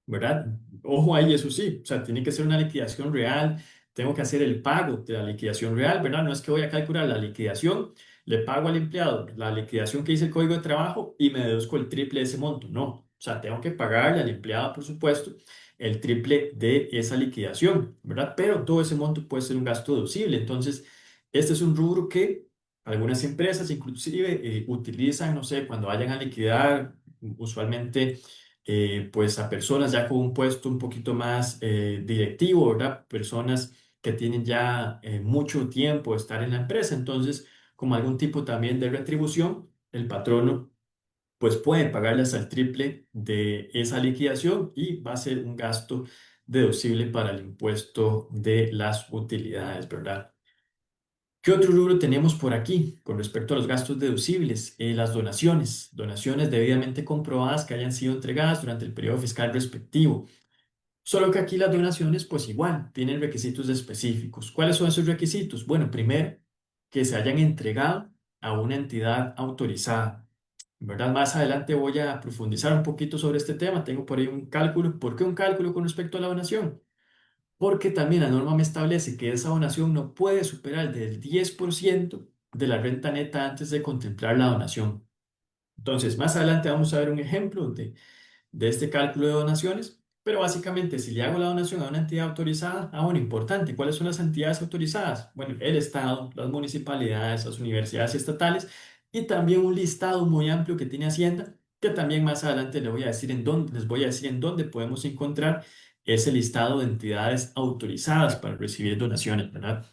¿Verdad? Ojo ahí, eso sí, o sea, tiene que ser una liquidación real, tengo que hacer el pago de la liquidación real, ¿verdad? No es que voy a calcular la liquidación, le pago al empleado la liquidación que dice el Código de Trabajo y me deduzco el triple de ese monto. No, o sea, tengo que pagarle al empleado, por supuesto, el triple de esa liquidación, ¿verdad? Pero todo ese monto puede ser un gasto deducible. Entonces, este es un rubro que algunas empresas inclusive utilizan, no sé, cuando vayan a liquidar, usualmente pues a personas ya con un puesto un poquito más directivo, ¿verdad? Personas que tienen ya mucho tiempo de estar en la empresa. Entonces, como algún tipo también de retribución, el patrono pues puede pagarles al triple de esa liquidación, y va a ser un gasto deducible para el impuesto de las utilidades, ¿verdad? ¿Qué otro rubro tenemos por aquí con respecto a los gastos deducibles? Las donaciones, donaciones debidamente comprobadas que hayan sido entregadas durante el periodo fiscal respectivo. Solo que aquí las donaciones, pues igual, tienen requisitos específicos. ¿Cuáles son esos requisitos? Bueno, primero, que se hayan entregado a una entidad autorizada, ¿verdad? Más adelante voy a profundizar un poquito sobre este tema. Tengo por ahí un cálculo. ¿Por qué un cálculo con respecto a la donación? Porque también la norma me establece que esa donación no puede superar del 10% de la renta neta antes de contemplar la donación. Entonces, más adelante vamos a ver un ejemplo de este cálculo de donaciones, pero básicamente si le hago la donación a una entidad autorizada, bueno, importante, ¿cuáles son las entidades autorizadas? Bueno, el Estado, las municipalidades, las universidades estatales, y también un listado muy amplio que tiene Hacienda, que también más adelante les voy a decir en dónde, les voy a decir en dónde podemos encontrar ese listado de entidades autorizadas para recibir donaciones, ¿verdad?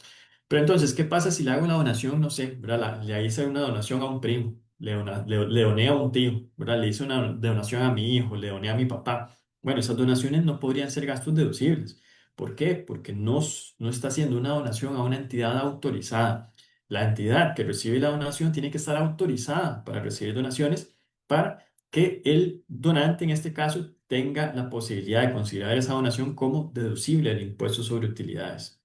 Pero entonces, ¿qué pasa si le hago una donación? No sé, ¿verdad? Le hice una donación a un primo, le doné a un tío, ¿verdad? Le hice una donación a mi hijo, le doné a mi papá. Bueno, esas donaciones no podrían ser gastos deducibles. ¿Por qué? Porque no está haciendo una donación a una entidad autorizada. La entidad que recibe la donación tiene que estar autorizada para recibir donaciones, para que el donante, en este caso, tenga la posibilidad de considerar esa donación como deducible del impuesto sobre utilidades.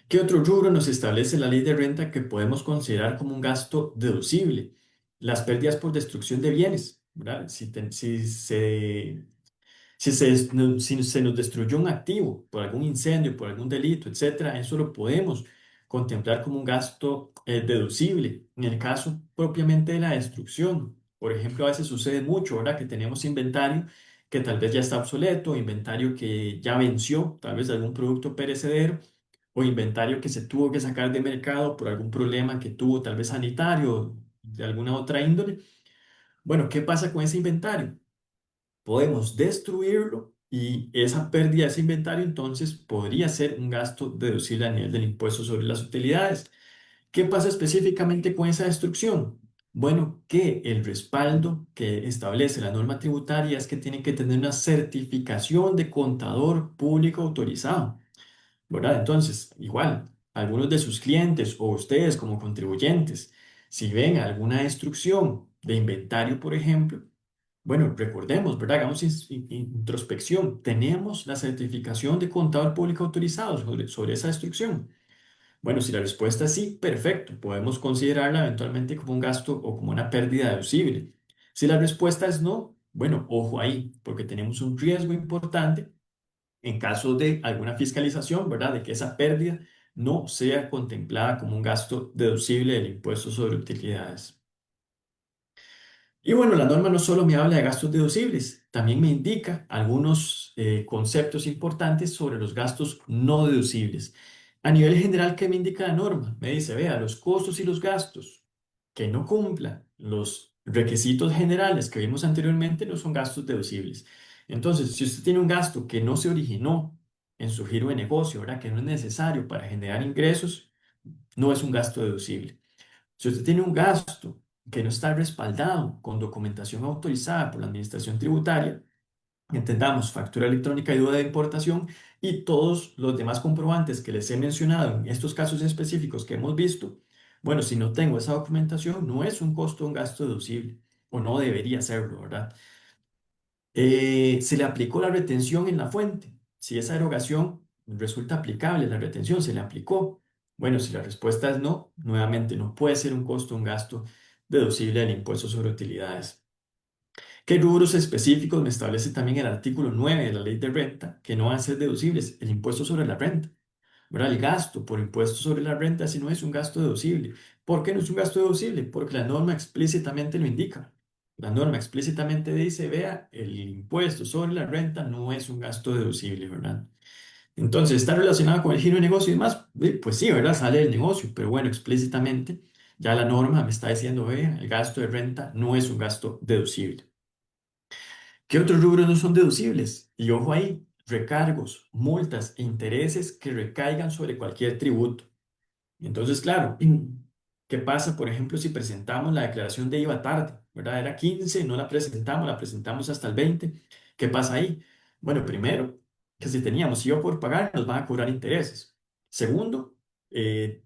¿Qué otro rubro nos establece la ley de renta que podemos considerar como un gasto deducible? Las pérdidas por destrucción de bienes, ¿verdad? Si se nos destruyó un activo por algún incendio, por algún delito, etcétera, eso lo podemos contemplar como un gasto deducible. En el caso propiamente de la destrucción, por ejemplo, a veces sucede mucho, ¿verdad? Que tenemos inventario que tal vez ya está obsoleto, inventario que ya venció, tal vez de algún producto perecedero, o inventario que se tuvo que sacar de mercado por algún problema que tuvo, tal vez sanitario, de alguna otra índole. Bueno, ¿qué pasa con ese inventario? Podemos destruirlo y esa pérdida de ese inventario entonces podría ser un gasto deducible a nivel del impuesto sobre las utilidades. ¿Qué pasa específicamente con esa destrucción? Bueno, que el respaldo que establece la norma tributaria es que tiene que tener una certificación de contador público autorizado, ¿verdad? Entonces, igual, algunos de sus clientes o ustedes como contribuyentes, si ven alguna destrucción de inventario, por ejemplo, bueno, recordemos, ¿verdad? Hagamos introspección. Tenemos la certificación de contador público autorizado sobre esa destrucción. Bueno, si la respuesta es sí, perfecto. Podemos considerarla eventualmente como un gasto o como una pérdida deducible. Si la respuesta es no, bueno, ojo ahí, porque tenemos un riesgo importante en caso de alguna fiscalización, ¿verdad? De que esa pérdida no sea contemplada como un gasto deducible del impuesto sobre utilidades. Y bueno, la norma no solo me habla de gastos deducibles, también me indica algunos conceptos importantes sobre los gastos no deducibles. A nivel general, ¿qué me indica la norma? Me dice, vea, los costos y los gastos que no cumplan los requisitos generales que vimos anteriormente no son gastos deducibles. Entonces, si usted tiene un gasto que no se originó en su giro de negocio, ¿verdad? Que no es necesario para generar ingresos, no es un gasto deducible. Si usted tiene un gasto que no está respaldado con documentación autorizada por la Administración Tributaria, entendamos factura electrónica y duda de importación y todos los demás comprobantes que les he mencionado en estos casos específicos que hemos visto, bueno, si no tengo esa documentación, no es un costo o un gasto deducible, o no debería serlo, ¿verdad? Se le aplicó la retención en la fuente. Si esa erogación resulta aplicable, la retención se le aplicó. Bueno, si la respuesta es no, nuevamente no puede ser un costo o un gasto deducible del impuesto sobre utilidades. ¿Qué rubros específicos me establece también el artículo 9 de la ley de renta que no van a ser deducibles? El impuesto sobre la renta. ¿Verdad? El gasto por impuesto sobre la renta si no es un gasto deducible. ¿Por qué no es un gasto deducible? Porque la norma explícitamente lo indica. La norma explícitamente dice, vea, el impuesto sobre la renta no es un gasto deducible, ¿verdad? Entonces, ¿está relacionado con el giro de negocio y demás? Pues sí, ¿verdad? Sale del negocio, pero bueno, explícitamente ya la norma me está diciendo, vea, el gasto de renta no es un gasto deducible. ¿Qué otros rubros no son deducibles? Y ojo ahí, recargos, multas e intereses que recaigan sobre cualquier tributo. Entonces, claro, ¿qué pasa, por ejemplo, si presentamos la declaración de IVA tarde? ¿Verdad? Era 15, no la presentamos hasta el 20. ¿Qué pasa ahí? Bueno, primero, que si teníamos IVA por pagar, nos van a cobrar intereses. Segundo, eh,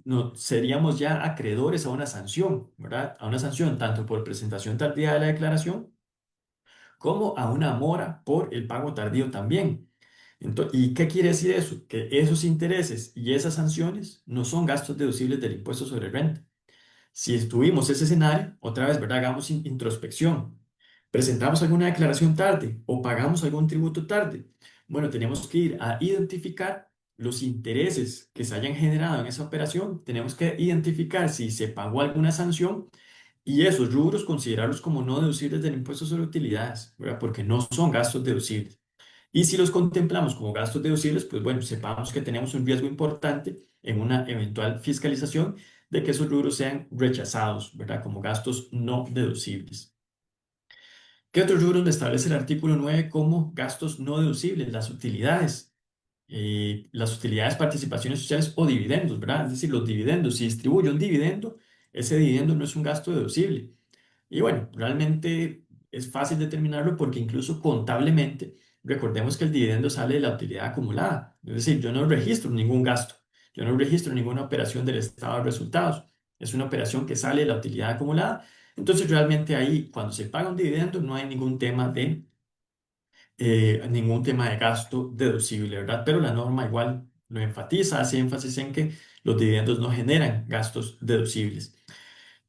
no, seríamos ya acreedores a una sanción, ¿verdad? A una sanción tanto por presentación tardía de la declaración como a una mora por el pago tardío también. ¿Y qué quiere decir eso? Que esos intereses y esas sanciones no son gastos deducibles del impuesto sobre renta. Si estuvimos ese escenario, otra vez, ¿verdad? Hagamos introspección. Presentamos alguna declaración tarde o pagamos algún tributo tarde. Bueno, tenemos que ir a identificar los intereses que se hayan generado en esa operación. Tenemos que identificar si se pagó alguna sanción y esos rubros considerarlos como no deducibles del impuesto sobre utilidades, ¿verdad? Porque no son gastos deducibles. Y si los contemplamos como gastos deducibles, pues bueno, sepamos que tenemos un riesgo importante en una eventual fiscalización de que esos rubros sean rechazados, ¿verdad? Como gastos no deducibles. ¿Qué otros rubros me establece el artículo 9 como gastos no deducibles? Las utilidades, participaciones sociales o dividendos, ¿verdad? Es decir, los dividendos. Si distribuyo un dividendo, ese dividendo no es un gasto deducible. Y bueno, realmente es fácil determinarlo porque incluso contablemente, recordemos que el dividendo sale de la utilidad acumulada. Es decir, yo no registro ningún gasto, yo no registro ninguna operación del estado de resultados. Es una operación que sale de la utilidad acumulada. Entonces, realmente ahí, cuando se paga un dividendo, no hay ningún tema de gasto deducible, ¿verdad? Pero la norma igual lo enfatiza, hace énfasis en que los dividendos no generan gastos deducibles.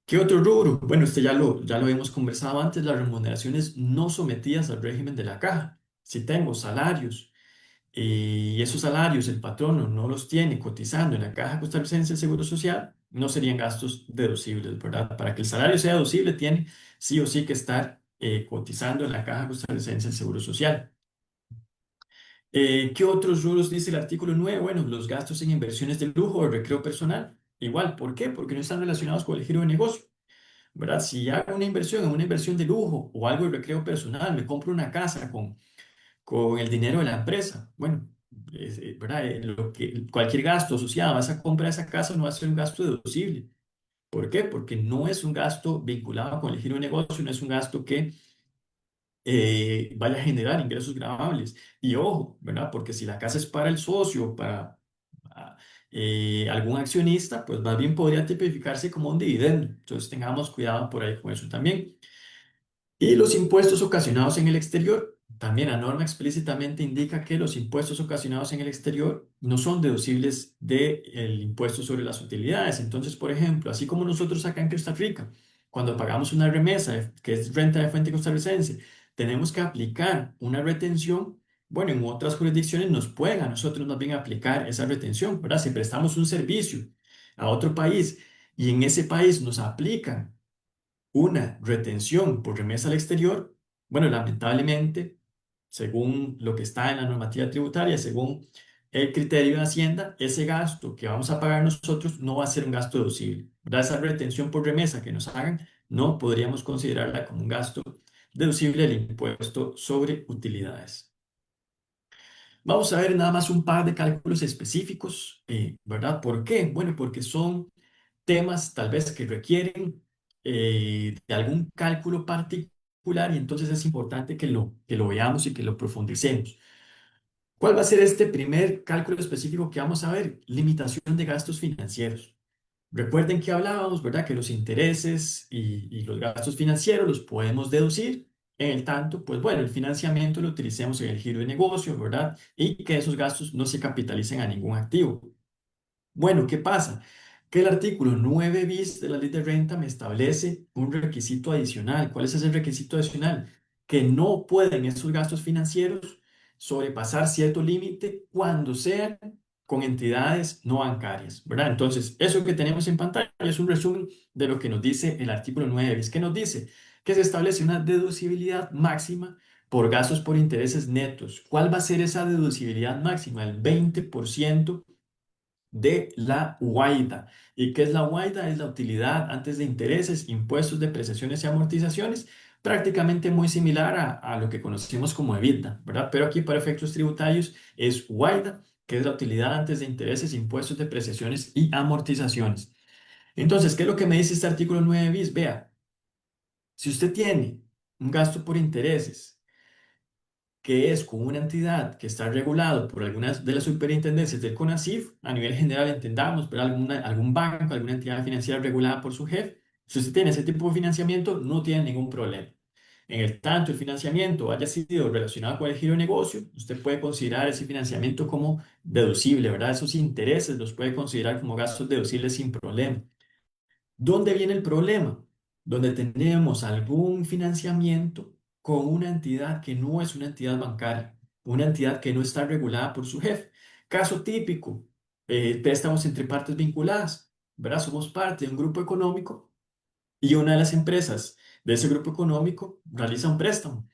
¿Qué otro rubro? Bueno, este ya lo hemos conversado antes, las remuneraciones no sometidas al régimen de la caja. Si tengo salarios y esos salarios el patrono no los tiene cotizando en la Caja Costarricense del Seguro Social, no serían gastos deducibles, ¿verdad? Para que el salario sea deducible, tiene sí o sí que estar cotizando en la Caja Costarricense del Seguro Social. ¿Qué otros rubros dice el artículo 9? Bueno, los gastos en inversiones de lujo o recreo personal. Igual, ¿por qué? Porque no están relacionados con el giro de negocio. ¿Verdad? Si hago una inversión en una inversión de lujo o algo de recreo personal, me compro una casa con el dinero de la empresa. Bueno, ¿verdad? Cualquier gasto asociado a esa compra de esa casa no va a ser un gasto deducible. ¿Por qué? Porque no es un gasto vinculado con el giro de negocio, no es un gasto que vaya a generar ingresos gravables. Y ojo, ¿verdad? Porque si la casa es para el socio, para algún accionista, pues más bien podría tipificarse como un dividendo. Entonces tengamos cuidado por ahí con eso también. Y los impuestos ocasionados en el exterior. También la norma explícitamente indica que los impuestos ocasionados en el exterior no son deducibles del impuesto sobre las utilidades. Entonces, por ejemplo, así como nosotros acá en Costa Rica, cuando pagamos una remesa, que es renta de fuente costarricense, tenemos que aplicar una retención. Bueno, en otras jurisdicciones nos pueden a nosotros más bien aplicar esa retención, ¿verdad? Si prestamos un servicio a otro país y en ese país nos aplican una retención por remesa al exterior, bueno, lamentablemente, según lo que está en la normativa tributaria, según el criterio de Hacienda, ese gasto que vamos a pagar nosotros no va a ser un gasto deducible, ¿verdad? Esa retención por remesa que nos hagan, no podríamos considerarla como un gasto deducible del impuesto sobre utilidades. Vamos a ver nada más un par de cálculos específicos, ¿verdad? ¿Por qué? Bueno, porque son temas tal vez que requieren de algún cálculo particular y entonces es importante que lo veamos y que lo profundicemos. ¿Cuál va a ser este primer cálculo específico que vamos a ver? Limitación de gastos financieros. Recuerden que hablábamos, ¿verdad? Que los intereses y los gastos financieros los podemos deducir. En el tanto, pues bueno, el financiamiento lo utilicemos en el giro de negocio, ¿verdad? Y que esos gastos no se capitalicen a ningún activo. Bueno, ¿qué pasa? Que el artículo 9 bis de la ley de renta me establece un requisito adicional. ¿Cuál es ese requisito adicional? Que no pueden esos gastos financieros sobrepasar cierto límite cuando sean con entidades no bancarias, ¿verdad? Entonces, eso que tenemos en pantalla es un resumen de lo que nos dice el artículo 9 bis. ¿Qué nos dice? Que se establece una deducibilidad máxima por gastos por intereses netos. ¿Cuál va a ser esa deducibilidad máxima? El 20% de la guaida. ¿Y qué es la guaida? Es la utilidad antes de intereses, impuestos, depreciaciones y amortizaciones, prácticamente muy similar a lo que conocemos como EBITDA, ¿verdad? Pero aquí para efectos tributarios es guaida, que es la utilidad antes de intereses, impuestos, depreciaciones y amortizaciones. Entonces, ¿qué es lo que me dice este artículo 9 bis? Vea, si usted tiene un gasto por intereses, que es con una entidad que está regulado por algunas de las superintendencias del CONACYF, a nivel general entendamos, pero algún banco, alguna entidad financiera regulada por su jefe, si usted tiene ese tipo de financiamiento, no tiene ningún problema. En el tanto el financiamiento haya sido relacionado con el giro de negocio, usted puede considerar ese financiamiento como deducible, ¿verdad? Esos intereses los puede considerar como gastos deducibles sin problema. ¿Dónde viene el problema? Donde tenemos algún financiamiento con una entidad que no es una entidad bancaria, una entidad que no está regulada por su jefe. Caso típico, préstamos entre partes vinculadas, ¿verdad? Somos parte de un grupo económico y una de las empresas de ese grupo económico realiza un préstamo.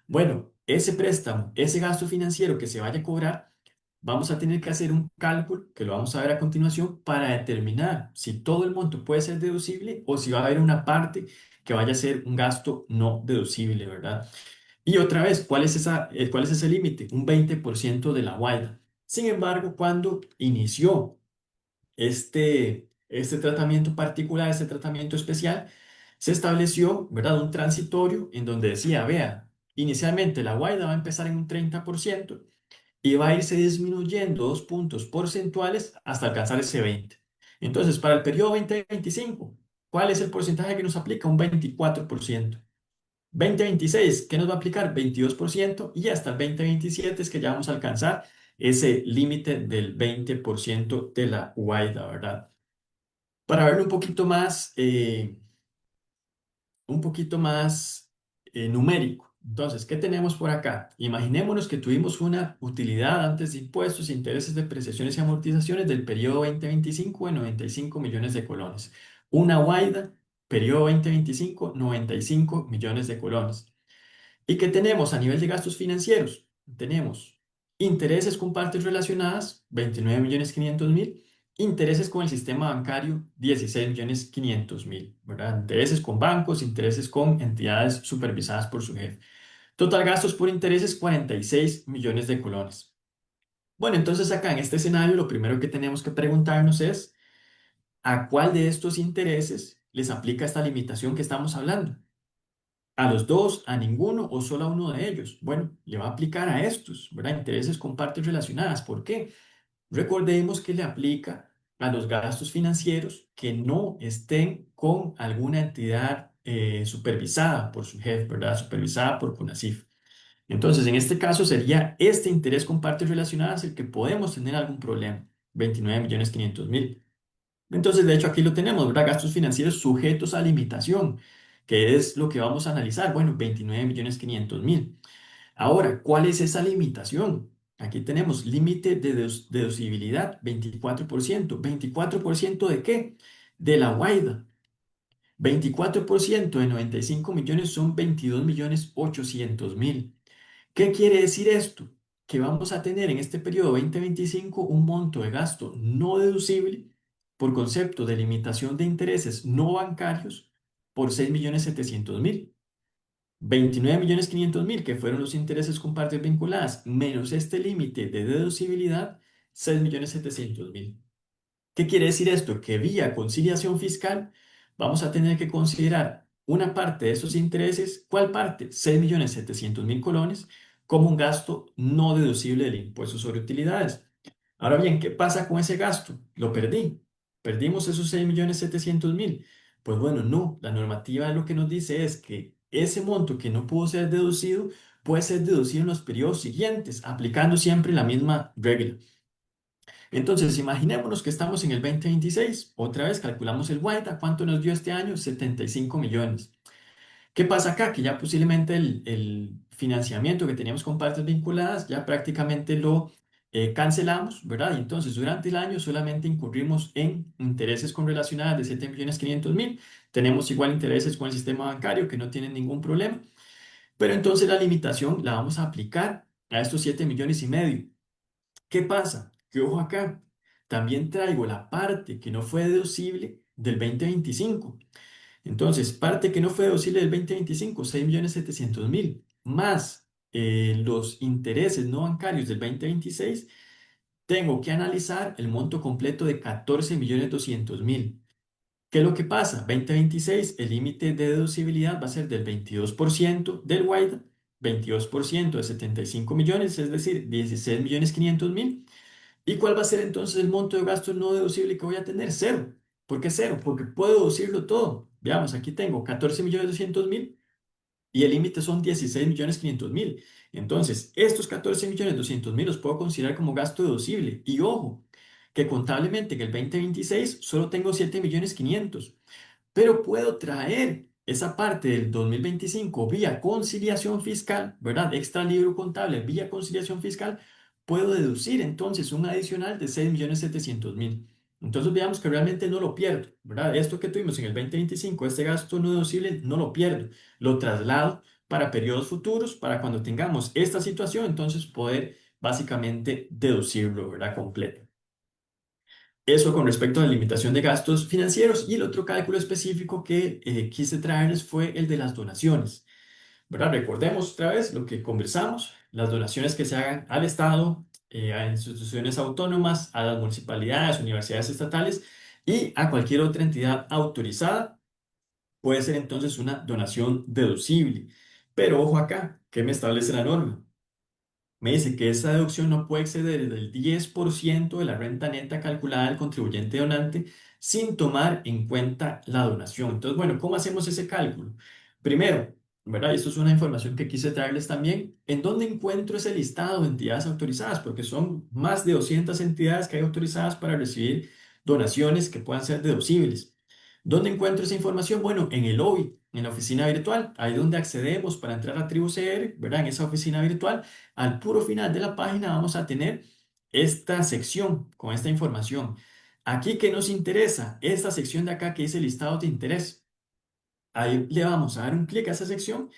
Bueno, ese préstamo, ese gasto financiero que se vaya a cobrar, vamos a tener que hacer un cálculo, que lo vamos a ver a continuación, para determinar si todo el monto puede ser deducible o si va a haber una parte que vaya a ser un gasto no deducible, ¿verdad? Y otra vez, ¿cuál es ese límite? Un 20% de la guaida. Sin embargo, cuando inició este tratamiento particular, este tratamiento especial, se estableció, ¿verdad? Un transitorio en donde decía, vea, inicialmente la guaida va a empezar en un 30% y va a irse disminuyendo 2 puntos porcentuales hasta alcanzar ese 20. Entonces, para el periodo 2025, ¿cuál es el porcentaje que nos aplica? Un 24%. 2026, ¿qué nos va a aplicar? 22% y hasta el 2027 es que ya vamos a alcanzar ese límite del 20% de la guaida, ¿verdad? Para verlo un poquito más numérico. Entonces, ¿qué tenemos por acá? Imaginémonos que tuvimos una utilidad antes de impuestos, intereses, depreciaciones y amortizaciones del periodo 2025 de 95 millones de colones. Una guaida, periodo 2025, 95 millones de colones. ¿Y qué tenemos a nivel de gastos financieros? Tenemos intereses con partes relacionadas, 29.500.000, intereses con el sistema bancario, 16.500.000, ¿verdad? Intereses con bancos, intereses con entidades supervisadas por su jefe. Total gastos por intereses, 46 millones de colones. Bueno, entonces acá en este escenario lo primero que tenemos que preguntarnos es ¿a cuál de estos intereses les aplica esta limitación que estamos hablando? ¿A los dos, a ninguno o solo a uno de ellos? Bueno, le va a aplicar a estos, ¿verdad? Intereses con partes relacionadas. ¿Por qué? Recordemos que le aplica a los gastos financieros que no estén con alguna entidad supervisada por su jefe, ¿verdad? Supervisada por CONACYF. Entonces, en este caso sería este interés con partes relacionadas el que podemos tener algún problema, 29.500.000. Entonces, de hecho, aquí lo tenemos, ¿verdad? Gastos financieros sujetos a limitación, que es lo que vamos a analizar. Bueno, 29.500.000. Ahora, ¿cuál es esa limitación? Aquí tenemos límite de deducibilidad, 24%. ¿24% de qué? De la guaida. 24% de 95 millones son 22.800.000. ¿Qué quiere decir esto? Que vamos a tener en este periodo 2025 un monto de gasto no deducible por concepto de limitación de intereses no bancarios por 6.700.000. 29.500.000, que fueron los intereses con partes vinculadas, menos este límite de deducibilidad, 6.700.000. ¿Qué quiere decir esto? Que vía conciliación fiscal vamos a tener que considerar una parte de esos intereses. ¿Cuál parte? 6.700.000 colones como un gasto no deducible del impuesto sobre utilidades. Ahora bien, ¿qué pasa con ese gasto? Lo perdí. Perdimos esos 6.700.000. Pues bueno, no. La normativa lo que nos dice es que ese monto que no pudo ser deducido puede ser deducido en los periodos siguientes, aplicando siempre la misma regla. Entonces, imaginémonos que estamos en el 2026. Otra vez calculamos el white. ¿A cuánto nos dio este año? 75 millones. ¿Qué pasa acá? Que ya posiblemente el financiamiento que teníamos con partes vinculadas ya prácticamente lo cancelamos, ¿verdad? Y entonces durante el año solamente incurrimos en intereses con relacionadas de 7.500.000. Tenemos igual intereses con el sistema bancario que no tienen ningún problema. Pero entonces la limitación la vamos a aplicar a estos 7.500.000. ¿Qué pasa? Que ojo acá, también traigo la parte que no fue deducible del 2025. Entonces, parte que no fue deducible del 2025, 6.700.000, más los intereses no bancarios del 2026, tengo que analizar el monto completo de 14.200.000. ¿Qué es lo que pasa? 2026, el límite de deducibilidad va a ser del 22% del WAIDA, 22% de 75 millones, es decir, 16.500.000. ¿Y cuál va a ser entonces el monto de gasto no deducible que voy a tener? Cero. ¿Por qué cero? Porque puedo deducirlo todo. Veamos, aquí tengo 14.200.000 y el límite son 16.500.000. Entonces, estos 14.200.000 los puedo considerar como gasto deducible. Y ojo, que contablemente en el 2026 solo tengo 7.500.000, pero puedo traer esa parte del 2025 vía conciliación fiscal, ¿verdad? Extra libro contable vía conciliación fiscal, puedo deducir entonces un adicional de 6.700.000. Entonces veamos que realmente no lo pierdo, ¿verdad? Esto que tuvimos en el 2025, este gasto no deducible, no lo pierdo, lo traslado para periodos futuros, para cuando tengamos esta situación, entonces poder básicamente deducirlo, ¿verdad? Completo. Eso con respecto a la limitación de gastos financieros. Y el otro cálculo específico que quise traerles fue el de las donaciones, ¿verdad? Recordemos otra vez lo que conversamos, las donaciones que se hagan al Estado, a instituciones autónomas, a las municipalidades, universidades estatales y a cualquier otra entidad autorizada, puede ser entonces una donación deducible. Pero ojo acá, ¿qué me establece la norma? Me dice que esa deducción no puede exceder del 10% de la renta neta calculada del contribuyente donante sin tomar en cuenta la donación. Entonces, bueno, ¿cómo hacemos ese cálculo? Primero, ¿verdad? Y esto es una información que quise traerles también. ¿En dónde encuentro ese listado de entidades autorizadas? Porque son más de 200 entidades que hay autorizadas para recibir donaciones que puedan ser deducibles. ¿Dónde encuentro esa información? Bueno, en el OBI, en la oficina virtual, ahí donde accedemos para entrar a TribuCR, ¿verdad? En esa oficina virtual. Al puro final de la página vamos a tener esta sección con esta información. Aquí, ¿qué nos interesa? Esta sección de acá que dice listado de interés. Ahí le vamos a dar un clic a esa sección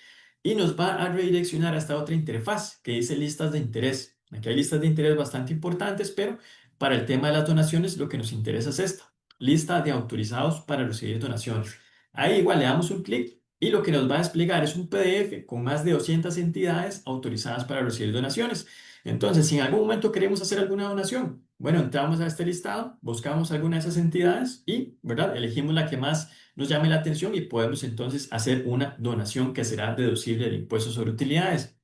y nos va a redireccionar a esta otra interfaz que dice listas de interés. Aquí hay listas de interés bastante importantes, pero para el tema de las donaciones lo que nos interesa es esta. Lista de autorizados para recibir donaciones. Ahí igual le damos un clic y lo que nos va a desplegar es un PDF con más de 200 entidades autorizadas para recibir donaciones. Entonces, si en algún momento queremos hacer alguna donación, bueno, entramos a este listado, buscamos alguna de esas entidades y, ¿verdad? Elegimos la que más nos llame la atención y podemos entonces hacer una donación que será deducible del impuesto sobre utilidades.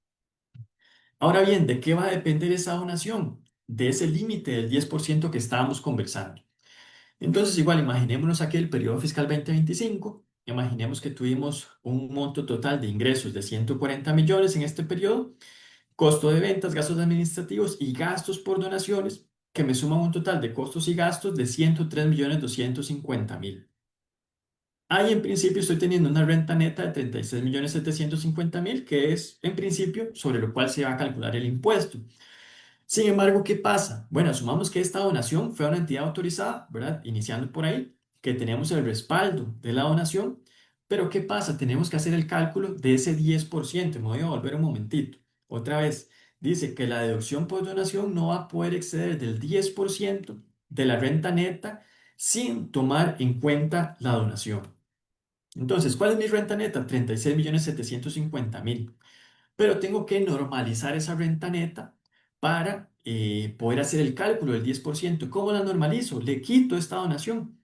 Ahora bien, ¿de qué va a depender esa donación? De ese límite del 10% que estábamos conversando. Entonces, igual, imaginémonos aquí el periodo fiscal 2025. Imaginemos que tuvimos un monto total de ingresos de 140 millones en este periodo, costo de ventas, gastos administrativos y gastos por donaciones, que me suman un total de costos y gastos de 103.250.000. Ahí en principio estoy teniendo una renta neta de 36.750.000, que es en principio sobre lo cual se va a calcular el impuesto. Sin embargo, ¿qué pasa? Bueno, asumamos que esta donación fue a una entidad autorizada, ¿verdad? Iniciando por ahí, que tenemos el respaldo de la donación, pero ¿qué pasa? Tenemos que hacer el cálculo de ese 10%. Me voy a volver un momentito. Otra vez, dice que la deducción por donación no va a poder exceder del 10% de la renta neta sin tomar en cuenta la donación. Entonces, ¿cuál es mi renta neta? 36.750.000, pero tengo que normalizar esa renta neta para poder hacer el cálculo del 10%. ¿Cómo la normalizo? Le quito esta donación.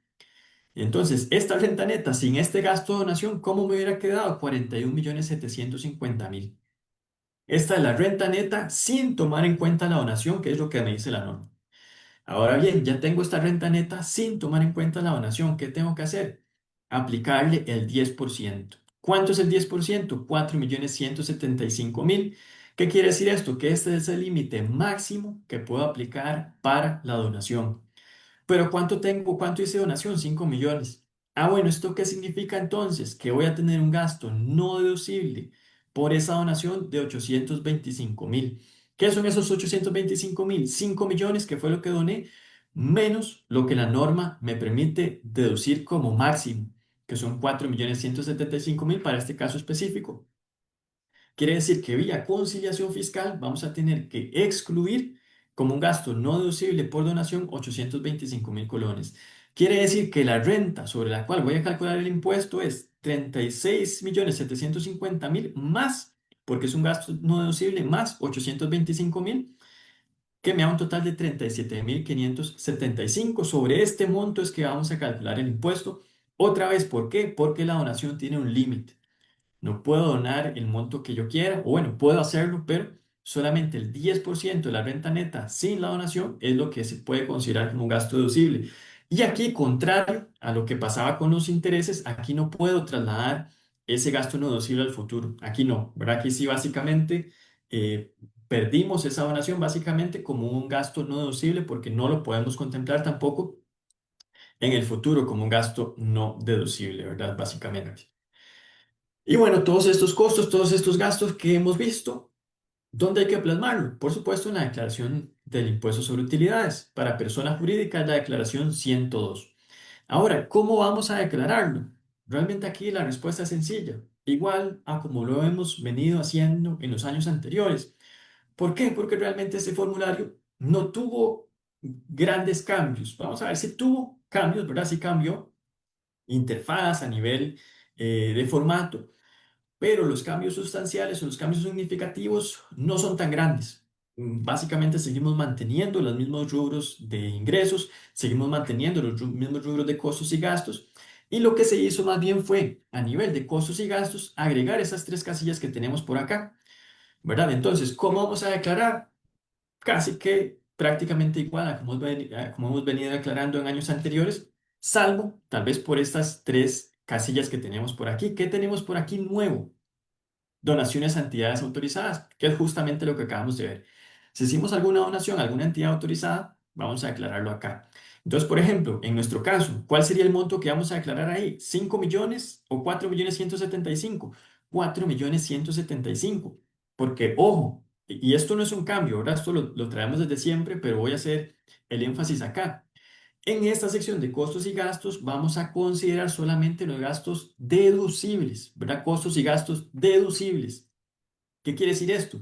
Entonces, esta renta neta sin este gasto de donación, ¿cómo me hubiera quedado? 41.750.000. Esta es la renta neta sin tomar en cuenta la donación, que es lo que me dice la norma. Ahora bien, ya tengo esta renta neta sin tomar en cuenta la donación. ¿Qué tengo que hacer? Aplicarle el 10%. ¿Cuánto es el 10%? 4.175.000. ¿Qué quiere decir esto? Que este es el límite máximo que puedo aplicar para la donación. Pero ¿cuánto tengo? ¿Cuánto hice donación? 5 millones. Ah, bueno, ¿esto qué significa entonces? Que voy a tener un gasto no deducible por esa donación de 825.000. ¿Qué son esos 825.000? 5 millones, que fue lo que doné, menos lo que la norma me permite deducir como máximo, que son 4.175.000 para este caso específico. Quiere decir que vía conciliación fiscal vamos a tener que excluir como un gasto no deducible por donación 825.000 colones. Quiere decir que la renta sobre la cual voy a calcular el impuesto es 36.750.000 más, porque es un gasto no deducible, más 825.000, que me da un total de 37.575. Sobre este monto es que vamos a calcular el impuesto. Otra vez, ¿por qué? Porque la donación tiene un límite. No puedo donar el monto que yo quiera, o bueno, puedo hacerlo, pero solamente el 10% de la renta neta sin la donación es lo que se puede considerar como un gasto deducible. Y aquí, contrario a lo que pasaba con los intereses, aquí no puedo trasladar ese gasto no deducible al futuro. Aquí no, ¿verdad? Aquí sí básicamente perdimos esa donación básicamente como un gasto no deducible porque no lo podemos contemplar tampoco en el futuro como un gasto no deducible, ¿verdad? Básicamente. Y bueno, todos estos costos, todos estos gastos que hemos visto, ¿dónde hay que plasmarlo? Por supuesto, en la declaración del impuesto sobre utilidades. Para personas jurídicas, la declaración 102. Ahora, ¿cómo vamos a declararlo? Realmente aquí la respuesta es sencilla, igual a como lo hemos venido haciendo en los años anteriores. ¿Por qué? Porque realmente este formulario no tuvo grandes cambios. Vamos a ver si tuvo cambios, ¿verdad? Sí cambió interfaz a nivel de formato, pero los cambios sustanciales o los cambios significativos no son tan grandes. Básicamente seguimos manteniendo los mismos rubros de ingresos, seguimos manteniendo los mismos rubros de costos y gastos, y lo que se hizo más bien fue, a nivel de costos y gastos, agregar esas tres casillas que tenemos por acá, ¿verdad? Entonces, ¿cómo vamos a declarar? Casi que prácticamente igual a como hemos venido declarando en años anteriores, salvo tal vez por estas tres casillas que tenemos por aquí. ¿Qué tenemos por aquí nuevo? Donaciones a entidades autorizadas, que es justamente lo que acabamos de ver. Si hicimos alguna donación a alguna entidad autorizada, vamos a declararlo acá. Entonces, por ejemplo, en nuestro caso, ¿cuál sería el monto que vamos a declarar ahí? ¿5 millones o 4.175.000? 4.175.000. Porque, ojo, y esto no es un cambio, ¿verdad? Esto lo traemos desde siempre, pero voy a hacer el énfasis acá. En esta sección de costos y gastos vamos a considerar solamente los gastos deducibles, ¿verdad? Costos y gastos deducibles. ¿Qué quiere decir esto?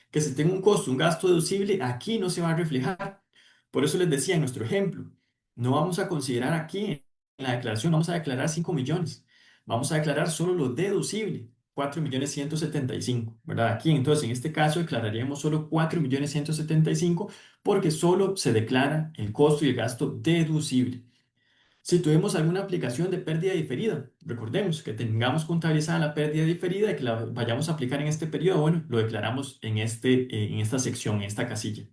Que si tengo un costo, un gasto deducible, aquí no se va a reflejar. Por eso les decía en nuestro ejemplo, no vamos a considerar aquí en la declaración, vamos a declarar 5 millones. vamos a declarar solo lo deducible, 4.175.000, ¿verdad? Aquí, entonces, en este caso, declararíamos solo 4.175.000 porque solo se declara el costo y el gasto deducible. Si tuvimos alguna aplicación de pérdida diferida, recordemos que tengamos contabilizada la pérdida diferida y que la vayamos a aplicar en este periodo, bueno, lo declaramos en esta sección, en esta casilla.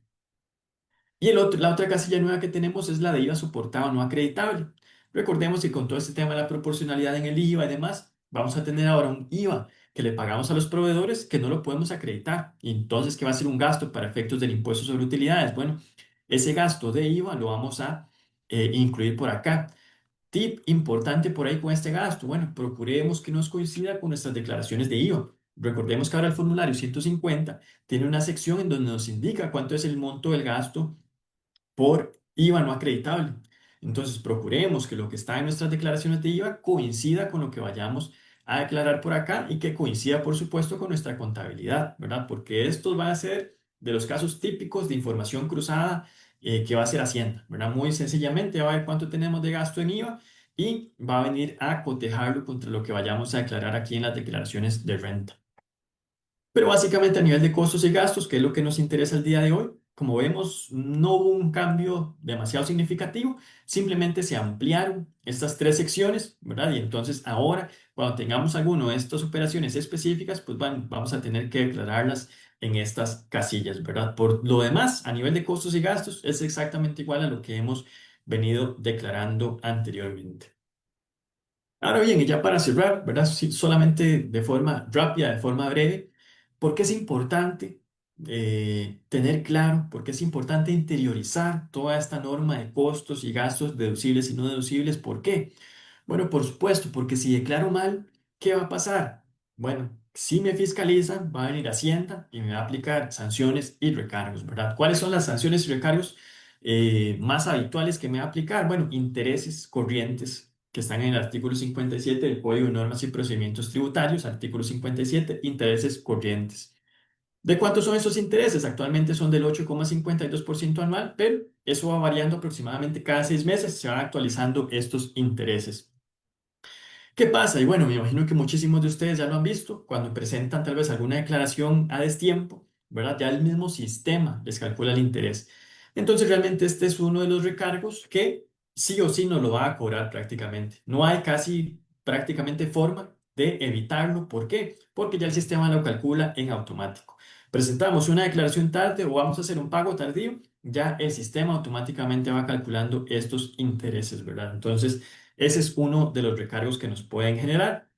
Y la otra casilla nueva que tenemos es la de IVA soportado no acreditable. Recordemos que con todo este tema de la proporcionalidad en el IVA y demás, vamos a tener ahora un IVA que le pagamos a los proveedores que no lo podemos acreditar. Y entonces, ¿qué va a ser un gasto para efectos del impuesto sobre utilidades? Bueno, ese gasto de IVA lo vamos a incluir por acá. Tip importante por ahí con este gasto. Bueno, procuremos que nos coincida con nuestras declaraciones de IVA. Recordemos que ahora el formulario 150 tiene una sección en donde nos indica cuánto es el monto del gasto por IVA no acreditable. Entonces, procuremos que lo que está en nuestras declaraciones de IVA coincida con lo que vayamos a declarar por acá y que coincida, por supuesto, con nuestra contabilidad, ¿verdad? Porque estos van a ser de los casos típicos de información cruzada que va a ser Hacienda, ¿verdad? Muy sencillamente va a ver cuánto tenemos de gasto en IVA y va a venir a cotejarlo contra lo que vayamos a declarar aquí en las declaraciones de renta. Pero básicamente a nivel de costos y gastos, que es lo que nos interesa el día de hoy, como vemos, no hubo un cambio demasiado significativo, simplemente se ampliaron estas tres secciones, ¿verdad? Y entonces ahora, cuando tengamos alguna de estas operaciones específicas, pues vamos a tener que declararlas en estas casillas, ¿verdad? Por lo demás, a nivel de costos y gastos, es exactamente igual a lo que hemos venido declarando anteriormente. Ahora bien, y ya para cerrar, ¿verdad? Sí, solamente de forma rápida, de forma breve, ¿por qué es importante tener claro, por qué es importante interiorizar toda esta norma de costos y gastos deducibles y no deducibles? ¿Por qué? Bueno, por supuesto, porque si declaro mal, ¿qué va a pasar? Bueno, si me fiscalizan, va a venir Hacienda y me va a aplicar sanciones y recargos, ¿verdad? ¿Cuáles son las sanciones y recargos más habituales que me va a aplicar? Bueno, intereses corrientes que están en el artículo 57 del Código de Normas y Procedimientos Tributarios, artículo 57, intereses corrientes. ¿De cuántos son esos intereses? Actualmente son del 8,52% anual, pero eso va variando aproximadamente cada 6 meses, se van actualizando estos intereses. ¿Qué pasa? Y bueno, me imagino que muchísimos de ustedes ya lo han visto, cuando presentan tal vez alguna declaración a destiempo, ¿verdad? Ya el mismo sistema les calcula el interés. Entonces, realmente este es uno de los recargos que sí o sí nos lo va a cobrar prácticamente. No hay casi prácticamente forma de evitarlo. ¿Por qué? Porque ya el sistema lo calcula en automático. Presentamos una declaración tarde o vamos a hacer un pago tardío, ya el sistema automáticamente va calculando estos intereses, ¿verdad? Entonces, ese es uno de los recargos que nos pueden generar.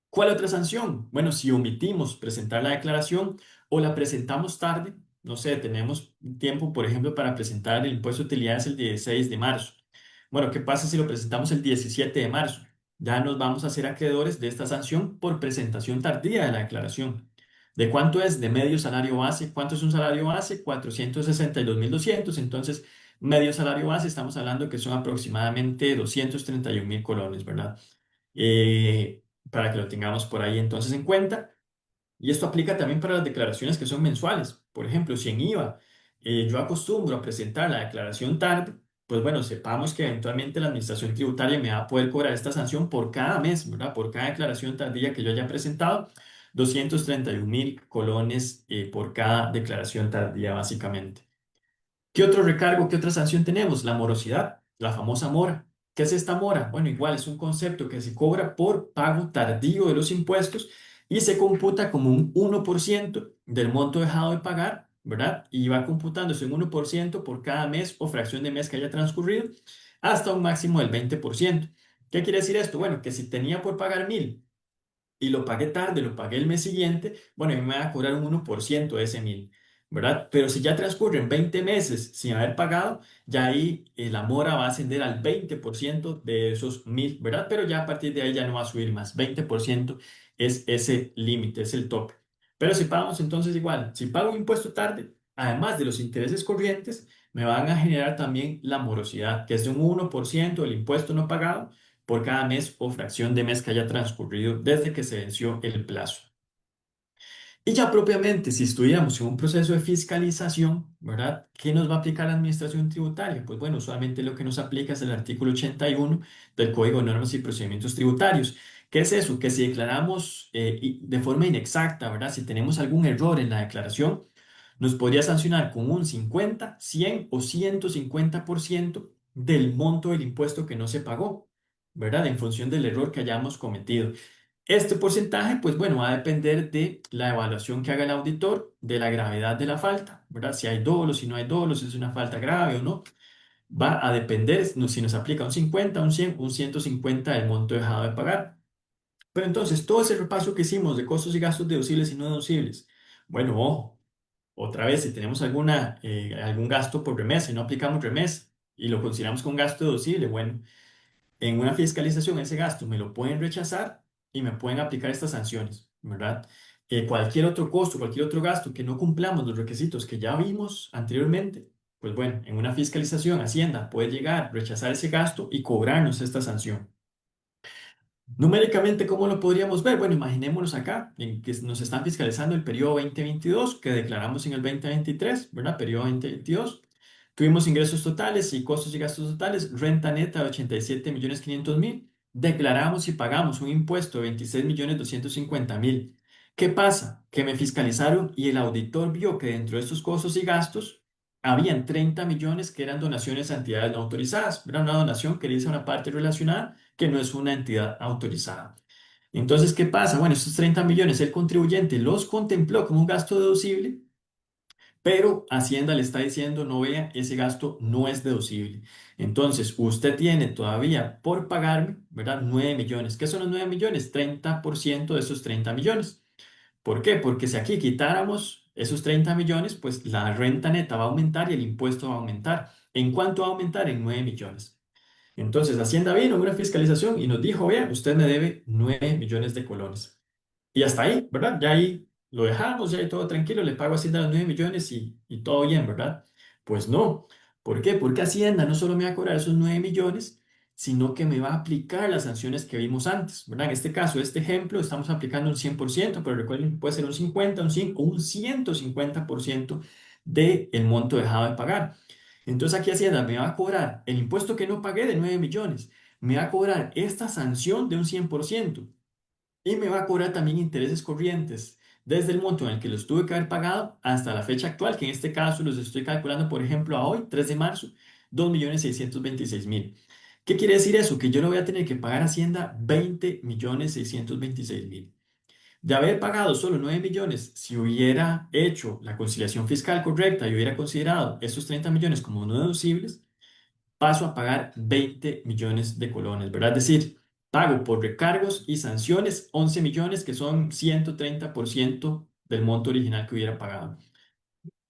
¿Cuál otra sanción? Bueno, si omitimos presentar la declaración o la presentamos tarde, no sé, tenemos tiempo, por ejemplo, para presentar el impuesto de utilidades el 16 de marzo. Bueno, ¿qué pasa si lo presentamos el 17 de marzo? Ya nos vamos a hacer acreedores de esta sanción por presentación tardía de la declaración. ¿De cuánto es? De medio salario base. ¿Cuánto es un salario base? 462.200. Entonces, medio salario base, estamos hablando que son aproximadamente 231.000 colones, ¿verdad? Para que lo tengamos por ahí entonces en cuenta. Y esto aplica también para las declaraciones que son mensuales. Por ejemplo, si en IVA yo acostumbro a presentar la declaración tarde, pues bueno, sepamos que eventualmente la administración tributaria me va a poder cobrar esta sanción por cada mes, ¿verdad? Por cada declaración tardía que yo haya presentado, 231.000 colones por cada declaración tardía, básicamente. ¿Qué otro recargo, qué otra sanción tenemos? La morosidad, la famosa mora. ¿Qué es esta mora? Bueno, igual es un concepto que se cobra por pago tardío de los impuestos y se computa como un 1% del monto dejado de pagar, ¿verdad? Y va computándose un 1% por cada mes o fracción de mes que haya transcurrido hasta un máximo del 20%. ¿Qué quiere decir esto? Bueno, que si tenía por pagar 1.000 y lo pagué tarde, lo pagué el mes siguiente, bueno, a mí me va a cobrar un 1% de ese 1.000, ¿verdad? Pero si ya transcurren 20 meses sin haber pagado, ya ahí la mora va a ascender al 20% de esos 1.000, ¿verdad? Pero ya a partir de ahí ya no va a subir más. 20% es ese límite, es el tope. Pero si pagamos entonces igual, si pago un impuesto tarde, además de los intereses corrientes, me van a generar también la morosidad, que es de un 1% del impuesto no pagado por cada mes o fracción de mes que haya transcurrido desde que se venció el plazo. Y ya propiamente, si estuviéramos en un proceso de fiscalización, ¿verdad? ¿Qué nos va a aplicar la administración tributaria? Pues bueno, usualmente lo que nos aplica es el artículo 81 del Código de Normas y Procedimientos Tributarios, ¿Qué es eso? Que si declaramos de forma inexacta, ¿verdad? Si tenemos algún error en la declaración, nos podría sancionar con un 50, 100 o 150% del monto del impuesto que no se pagó, ¿verdad? En función del error que hayamos cometido. Este porcentaje, pues bueno, va a depender de la evaluación que haga el auditor, de la gravedad de la falta, ¿verdad? Si hay dolo, si no hay dolo, si es una falta grave o no. Va a depender si nos aplica un 50, un 100, un 150 del monto dejado de pagar. Pero entonces, todo ese repaso que hicimos de costos y gastos deducibles y no deducibles, bueno, ojo, otra vez, si tenemos algún gasto por remesa y no aplicamos remesa y lo consideramos como gasto deducible, bueno, en una fiscalización ese gasto me lo pueden rechazar y me pueden aplicar estas sanciones, ¿verdad? Cualquier otro costo, cualquier otro gasto que no cumplamos los requisitos que ya vimos anteriormente, pues bueno, en una fiscalización Hacienda puede llegar, rechazar ese gasto y cobrarnos esta sanción. Numéricamente, ¿cómo lo podríamos ver? Bueno, imaginémonos acá, en que nos están fiscalizando el periodo 2022 que declaramos en el 2023, ¿verdad? Periodo 2022. Tuvimos ingresos totales y costos y gastos totales, renta neta de 87.500.000. Declaramos y pagamos un impuesto de 26.250.000. ¿Qué pasa? Que me fiscalizaron y el auditor vio que dentro de estos costos y gastos habían 30 millones que eran donaciones a entidades no autorizadas. Era una donación que dice una parte relacionada que no es una entidad autorizada. Entonces, ¿qué pasa? Bueno, estos 30 millones el contribuyente los contempló como un gasto deducible, pero Hacienda le está diciendo, no vea, ese gasto no es deducible. Entonces, usted tiene todavía por pagarme, ¿verdad? 9 millones. ¿Qué son los 9 millones? 30% de esos 30 millones. ¿Por qué? Porque si aquí quitáramos esos 30 millones, pues la renta neta va a aumentar y el impuesto va a aumentar. ¿En cuánto va a aumentar? En 9 millones. Entonces, Hacienda vino en una fiscalización y nos dijo, vea, usted me debe 9 millones de colones. Y hasta ahí, ¿verdad? Ya ahí lo dejamos, ya ahí todo tranquilo, le pago a Hacienda los 9 millones y todo bien, ¿verdad? Pues no. ¿Por qué? Porque Hacienda no solo me va a cobrar esos 9 millones, sino que me va a aplicar las sanciones que vimos antes, ¿verdad? En este caso, este ejemplo, estamos aplicando un 100%, pero recuerden que puede ser un 50, un 100 o un 150% del monto dejado de pagar. Entonces aquí Hacienda me va a cobrar el impuesto que no pagué de 9 millones, me va a cobrar esta sanción de un 100%. Y me va a cobrar también intereses corrientes desde el monto en el que los tuve que haber pagado hasta la fecha actual, que en este caso los estoy calculando, por ejemplo, a hoy, 3 de marzo, 2.626.000. ¿Qué quiere decir eso? Que yo no voy a tener que pagar a Hacienda 20.626.000. De haber pagado solo 9 millones, si hubiera hecho la conciliación fiscal correcta y hubiera considerado esos 30 millones como no deducibles, paso a pagar 20 millones de colones, ¿verdad? Es decir, pago por recargos y sanciones 11 millones, que son 130% del monto original que hubiera pagado.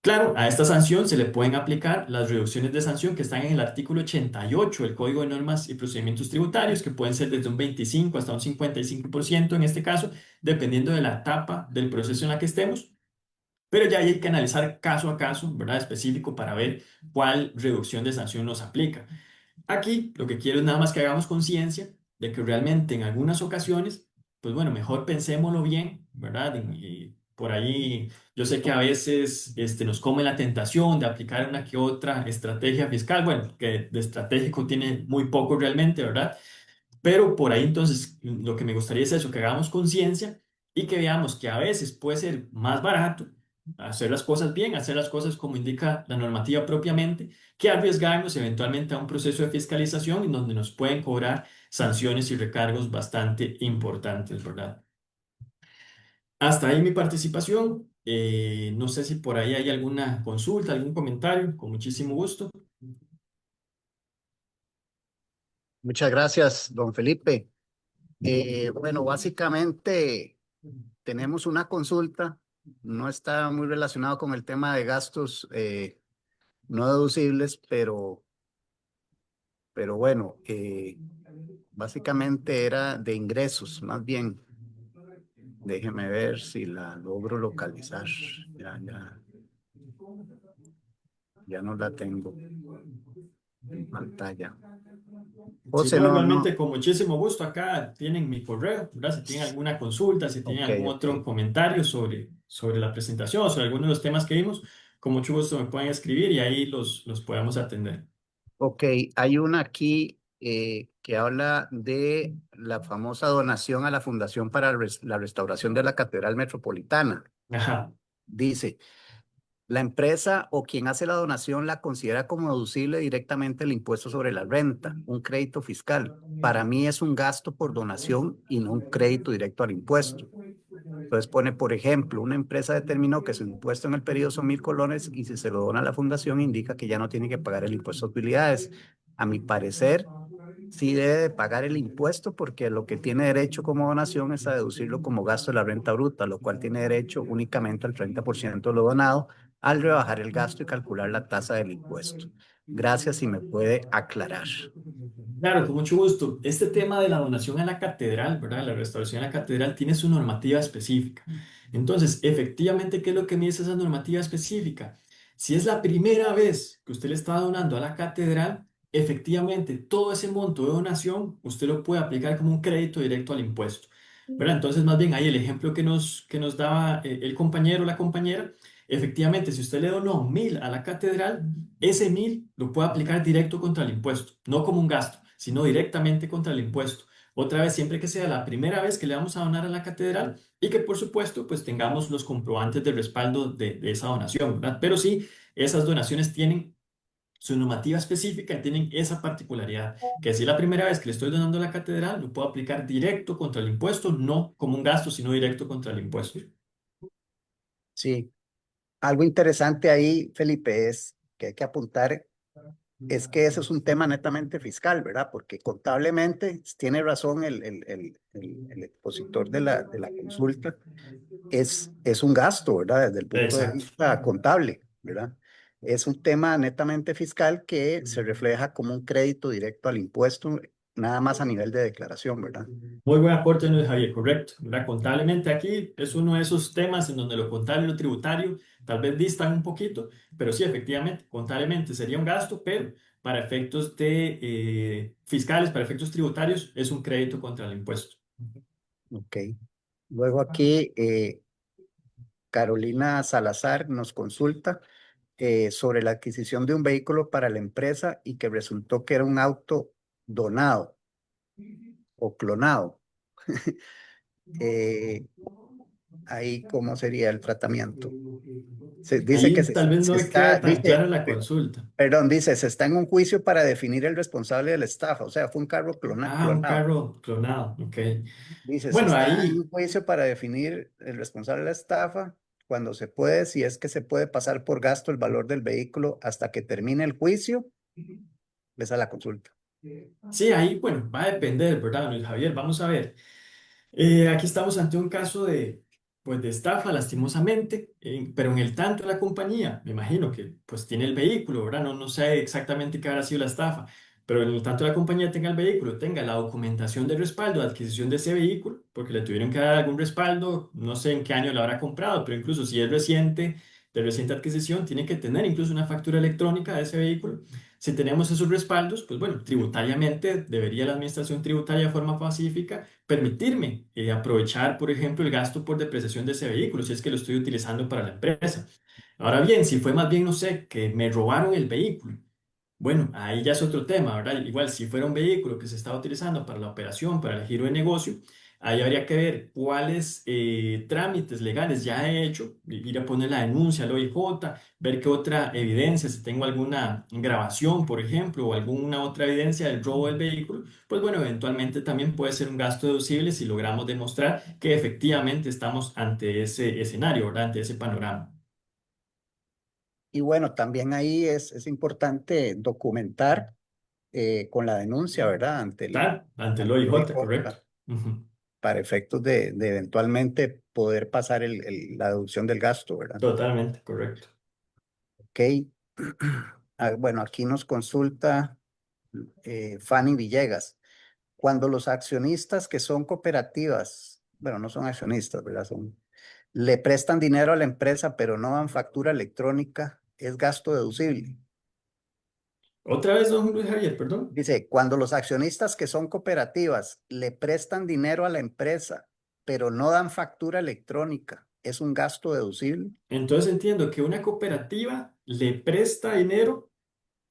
Claro, a esta sanción se le pueden aplicar las reducciones de sanción que están en el artículo 88 del Código de Normas y Procedimientos Tributarios, que pueden ser desde un 25 hasta un 55% en este caso, dependiendo de la etapa del proceso en la que estemos. Pero ya hay que analizar caso a caso, ¿verdad? Específico para ver cuál reducción de sanción nos aplica. Aquí lo que quiero es nada más que hagamos conciencia de que realmente en algunas ocasiones, pues bueno, mejor pensémoslo bien, ¿verdad? Y por ahí yo sé que a veces nos come la tentación de aplicar una que otra estrategia fiscal, bueno, que de estratégico tiene muy poco realmente, ¿verdad? Pero por ahí entonces lo que me gustaría es eso, que hagamos conciencia y que veamos que a veces puede ser más barato hacer las cosas bien, hacer las cosas como indica la normativa propiamente, que arriesgarnos eventualmente a un proceso de fiscalización en donde nos pueden cobrar sanciones y recargos bastante importantes, ¿verdad? Hasta ahí mi participación. No sé si por ahí hay alguna consulta, algún comentario, con muchísimo gusto. Muchas gracias, don Felipe. Bueno, básicamente tenemos una consulta, no está muy relacionado con el tema de gastos no deducibles, pero bueno, básicamente era de ingresos, más bien. Déjeme ver si la logro localizar. Ya no la tengo en pantalla. Si José, no, no, no. igualmente con muchísimo gusto acá tienen mi correo, ¿verdad? Si tienen alguna consulta, si tienen Ok, algún ok. otro comentario sobre la presentación, sobre alguno de los temas que vimos, con mucho gusto me pueden escribir y ahí los podemos atender. Ok, hay una aquí que habla de la famosa donación a la Fundación para la Restauración de la Catedral Metropolitana. Ajá. Dice, la empresa o quien hace la donación la considera como deducible directamente el impuesto sobre la renta, un crédito fiscal. Para mí es un gasto por donación y no un crédito directo al impuesto. Entonces pone, por ejemplo, una empresa determinó que su impuesto en el periodo son 1.000 colones y si se lo dona a la fundación indica que ya no tiene que pagar el impuesto de utilidades. A mi parecer, sí debe de pagar el impuesto porque lo que tiene derecho como donación es a deducirlo como gasto de la renta bruta, lo cual tiene derecho únicamente al 30% de lo donado al rebajar el gasto y calcular la tasa del impuesto. Gracias si me puede aclarar. Claro, con mucho gusto. Este tema de la donación a la catedral, ¿verdad? La restauración a la catedral tiene su normativa específica. Entonces, efectivamente, ¿qué es lo que me dice esa normativa específica? Si es la primera vez que usted le está donando a la catedral, efectivamente, todo ese monto de donación usted lo puede aplicar como un crédito directo al impuesto, ¿verdad? Entonces, más bien ahí el ejemplo que nos daba el compañero o la compañera, efectivamente, si usted le donó 1.000 a la catedral, ese 1.000 lo puede aplicar directo contra el impuesto, no como un gasto, sino directamente contra el impuesto. Otra vez, siempre que sea la primera vez que le vamos a donar a la catedral y que por supuesto pues tengamos los comprobantes de respaldo de esa donación, ¿verdad? Pero sí, esas donaciones tienen su normativa específica y tienen esa particularidad, que si es la primera vez que le estoy donando a la catedral, lo puedo aplicar directo contra el impuesto, no como un gasto, sino directo contra el impuesto. Sí, algo interesante ahí, Felipe, es que hay que apuntar, es que ese es un tema netamente fiscal, ¿verdad? Porque contablemente tiene razón el expositor de la consulta, es un gasto, ¿verdad? Desde el punto de Exacto. vista contable, ¿verdad? Es un tema netamente fiscal que se refleja como un crédito directo al impuesto, nada más a nivel de declaración, ¿verdad? Muy buen aporte, Luis Javier, correcto. ¿Verdad? Contablemente aquí es uno de esos temas en donde lo contable y lo tributario tal vez distan un poquito, pero sí, efectivamente, contablemente sería un gasto, pero para efectos fiscales, para efectos tributarios, es un crédito contra el impuesto. Ok. Luego aquí Carolina Salazar nos consulta sobre la adquisición de un vehículo para la empresa y que resultó que era un auto donado o clonado. Eh, Ahí, ¿cómo sería el tratamiento? Dice que Ahí tal vez no se me queda está, tan clara dice, la consulta. perdón, dice, se está en un juicio para definir el responsable de la estafa, o sea, fue un carro Ah, un clonado. carro clonado, ok. Dice, se Bueno, está en ahí un juicio para definir el responsable de la estafa cuando se puede, si es que se puede pasar por gasto el valor del vehículo hasta que termine el juicio, esa es la consulta. sí, ahí, bueno, va a depender, ¿verdad, Luis Javier? Vamos a ver. Aquí estamos ante un caso pues, de estafa, lastimosamente, pero en el tanto la compañía, me imagino que pues tiene el vehículo, ¿verdad? No sé exactamente qué habrá sido la estafa, pero en el tanto la compañía tenga el vehículo, tenga la documentación de respaldo de adquisición de ese vehículo, porque le tuvieron que dar algún respaldo, no sé en qué año lo habrá comprado, pero incluso si es reciente, de reciente adquisición, tiene que tener incluso una factura electrónica de ese vehículo. Si tenemos esos respaldos, pues bueno, tributariamente debería la administración tributaria de forma pacífica permitirme aprovechar, por ejemplo, el gasto por depreciación de ese vehículo, si es que lo estoy utilizando para la empresa. Ahora bien, si fue más bien, no sé, que me robaron el vehículo, bueno, ahí ya es otro tema, ¿verdad? Igual, si fuera un vehículo que se estaba utilizando para la operación, para el giro de negocio, ahí habría que ver cuáles trámites legales ya he hecho, ir a poner la denuncia al OIJ, ver qué otra evidencia, si tengo alguna grabación, por ejemplo, o alguna otra evidencia del robo del vehículo, pues bueno, eventualmente también puede ser un gasto deducible si logramos demostrar que efectivamente estamos ante ese escenario, ¿verdad? Ante ese panorama. Y bueno, también ahí es importante documentar con la denuncia, ¿verdad? Claro, ante el Ante el OIJ, correcto. OIJ, Ujú. para efectos de eventualmente poder pasar la deducción del gasto, ¿verdad? Totalmente, correcto. Ok. Bueno, aquí nos consulta Fanny Villegas. Cuando los accionistas que son cooperativas, bueno, no son accionistas, ¿verdad? Le prestan dinero a la empresa, pero no dan factura electrónica, es gasto deducible. Otra vez, don Luis Javier, perdón. Dice, cuando los accionistas que son cooperativas le prestan dinero a la empresa, pero no dan factura electrónica, ¿es un gasto deducible? Entonces entiendo que una cooperativa le presta dinero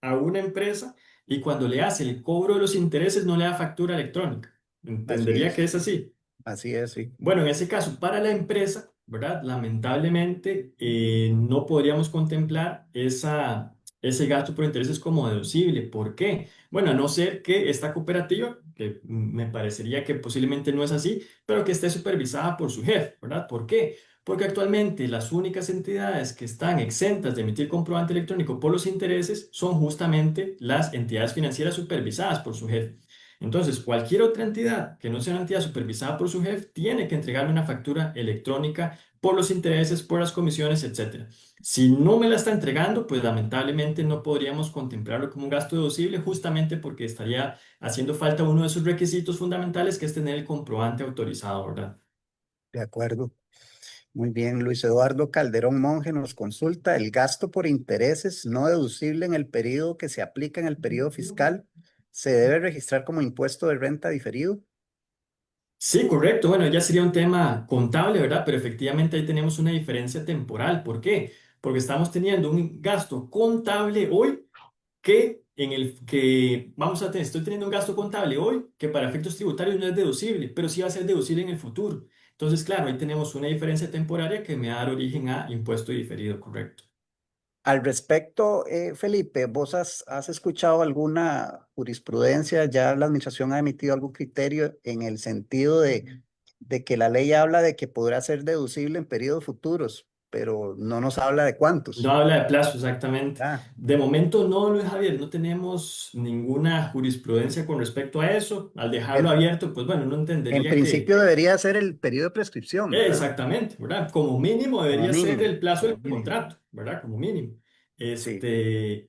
a una empresa, y cuando le hace el cobro de los intereses no le da factura electrónica. Así ¿Entendería que es, es así? así es, sí. Bueno, en ese caso, para la empresa, ¿verdad? Lamentablemente, no podríamos contemplar ese gasto por intereses como deducible. ¿Por qué? Bueno, a no ser que esta cooperativa, que me parecería que posiblemente no es así, pero que esté supervisada por su jefe, ¿verdad? ¿Por qué? Porque actualmente las únicas entidades que están exentas de emitir comprobante electrónico por los intereses son justamente las entidades financieras supervisadas por su jefe. Entonces, cualquier otra entidad que no sea una entidad supervisada por su jefe tiene que entregarme una factura electrónica por los intereses, por las comisiones, etcétera. Si no me la está entregando, pues lamentablemente no podríamos contemplarlo como un gasto deducible justamente porque estaría haciendo falta uno de esos requisitos fundamentales que es tener el comprobante autorizado, ¿verdad? De acuerdo. Muy bien, Luis Eduardo Calderón Monge nos consulta el gasto por intereses no deducible en el periodo que se aplica en el periodo fiscal. ¿Se debe registrar como impuesto de renta diferido? Sí, correcto. Bueno, ya sería un tema contable, ¿verdad? Pero efectivamente ahí tenemos una diferencia temporal. ¿Por qué? Porque estamos teniendo un gasto contable hoy que en el que vamos a tener, estoy teniendo un gasto contable hoy que para efectos tributarios no es deducible, pero sí va a ser deducible en el futuro. Entonces, claro, ahí tenemos una diferencia temporaria que me va a dar origen a impuesto diferido, correcto. Al respecto, Felipe, ¿vos has escuchado alguna jurisprudencia? ¿Ya la administración ha emitido algún criterio en el sentido de que la ley habla de que podrá ser deducible en periodos futuros, pero no nos habla de No cuántos? habla de plazo exactamente. Ah, De momento no, Luis Javier, no tenemos ninguna jurisprudencia con respecto a eso. Al dejarlo pero abierto, pues bueno, uno en entendería que principio debería ser el periodo de prescripción, ¿verdad? exactamente, ¿verdad? Como mínimo Como debería ser mínimo, el plazo como del mínimo. contrato, ¿verdad? Como mínimo. Sí,